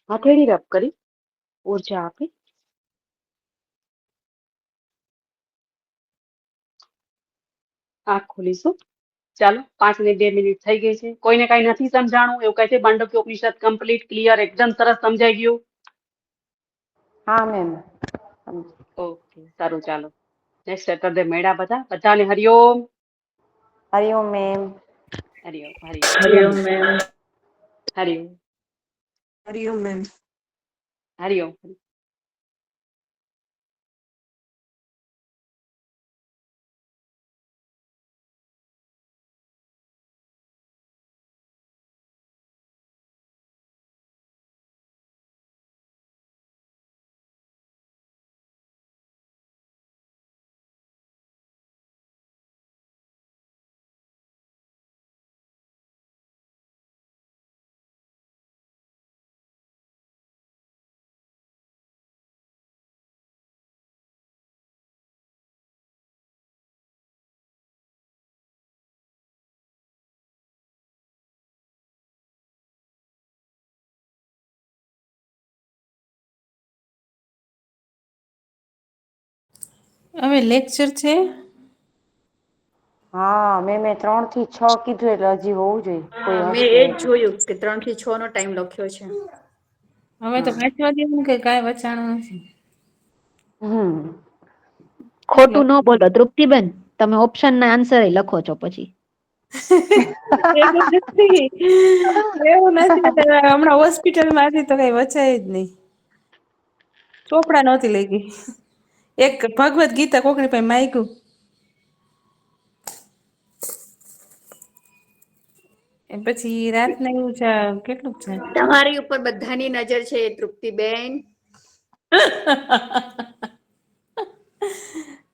[SPEAKER 1] હથેળી રબ કરી ઉર્જા આપી. આંખ ખોલીશું. ચાલો, 5 ને 2 મિનિટ થઈ ગઈ છે. કોઈને કાંઈ નથી સમજાણું એવું કહે છે? માંડવ્ય ઉપનિષદ કમ્પ્લીટ, ક્લિયર, એકદમ સરસ સમજાઈ ગયું?
[SPEAKER 3] હા મેમ.
[SPEAKER 1] ઓકે, સારું. ચાલો, નેક્સ્ટ સેટરડે મળ્યા બધાને Hariom.
[SPEAKER 3] Hariom ma'am.
[SPEAKER 1] Hariom. Hariom.
[SPEAKER 2] Hariom ma'am.
[SPEAKER 1] Hariom.
[SPEAKER 4] Hariom ma'am.
[SPEAKER 1] Hariom.
[SPEAKER 6] હવે લેક્ચર છે.
[SPEAKER 3] હા મેં 3 થી 6 કીધું એટલે હજી હોવું જોઈએ કોઈ
[SPEAKER 5] મેં
[SPEAKER 3] હશે.
[SPEAKER 5] એ જ જોયું કે 3 થી 6 નો ટાઈમ લખ્યો છે.
[SPEAKER 6] હવે તો વાંચવા દેવું કે કાંઈ વચાણું નથી.
[SPEAKER 7] ખોટું ન બોલો તૃપ્તિબેન, તમે ઓપ્શન ના આન્સર લખો છો પછી.
[SPEAKER 6] એવું નથી. હમણાં હોસ્પિટલમાં હતી તો કઈ વચાય જ નહીં. ચોપડા નહોતી લઈ ગઈ. એક ભગવદ ગીતા કોકની પાસે માગ્યું. પછી રાતના એવું છે કેટલું છે.
[SPEAKER 5] તમારી ઉપર બધાની નજર છે તૃપ્તિબેન.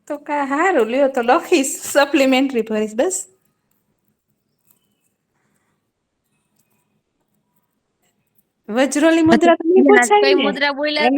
[SPEAKER 6] તો કા હારું લ્યો તો લખીશ, સપ્લિમેન્ટરી ભરીશ બસ. વજ્રોલી મુદ્રા તો નહીં પૂછાય
[SPEAKER 2] કઈ
[SPEAKER 6] ને?
[SPEAKER 2] મુદ્રા બોલ્યા?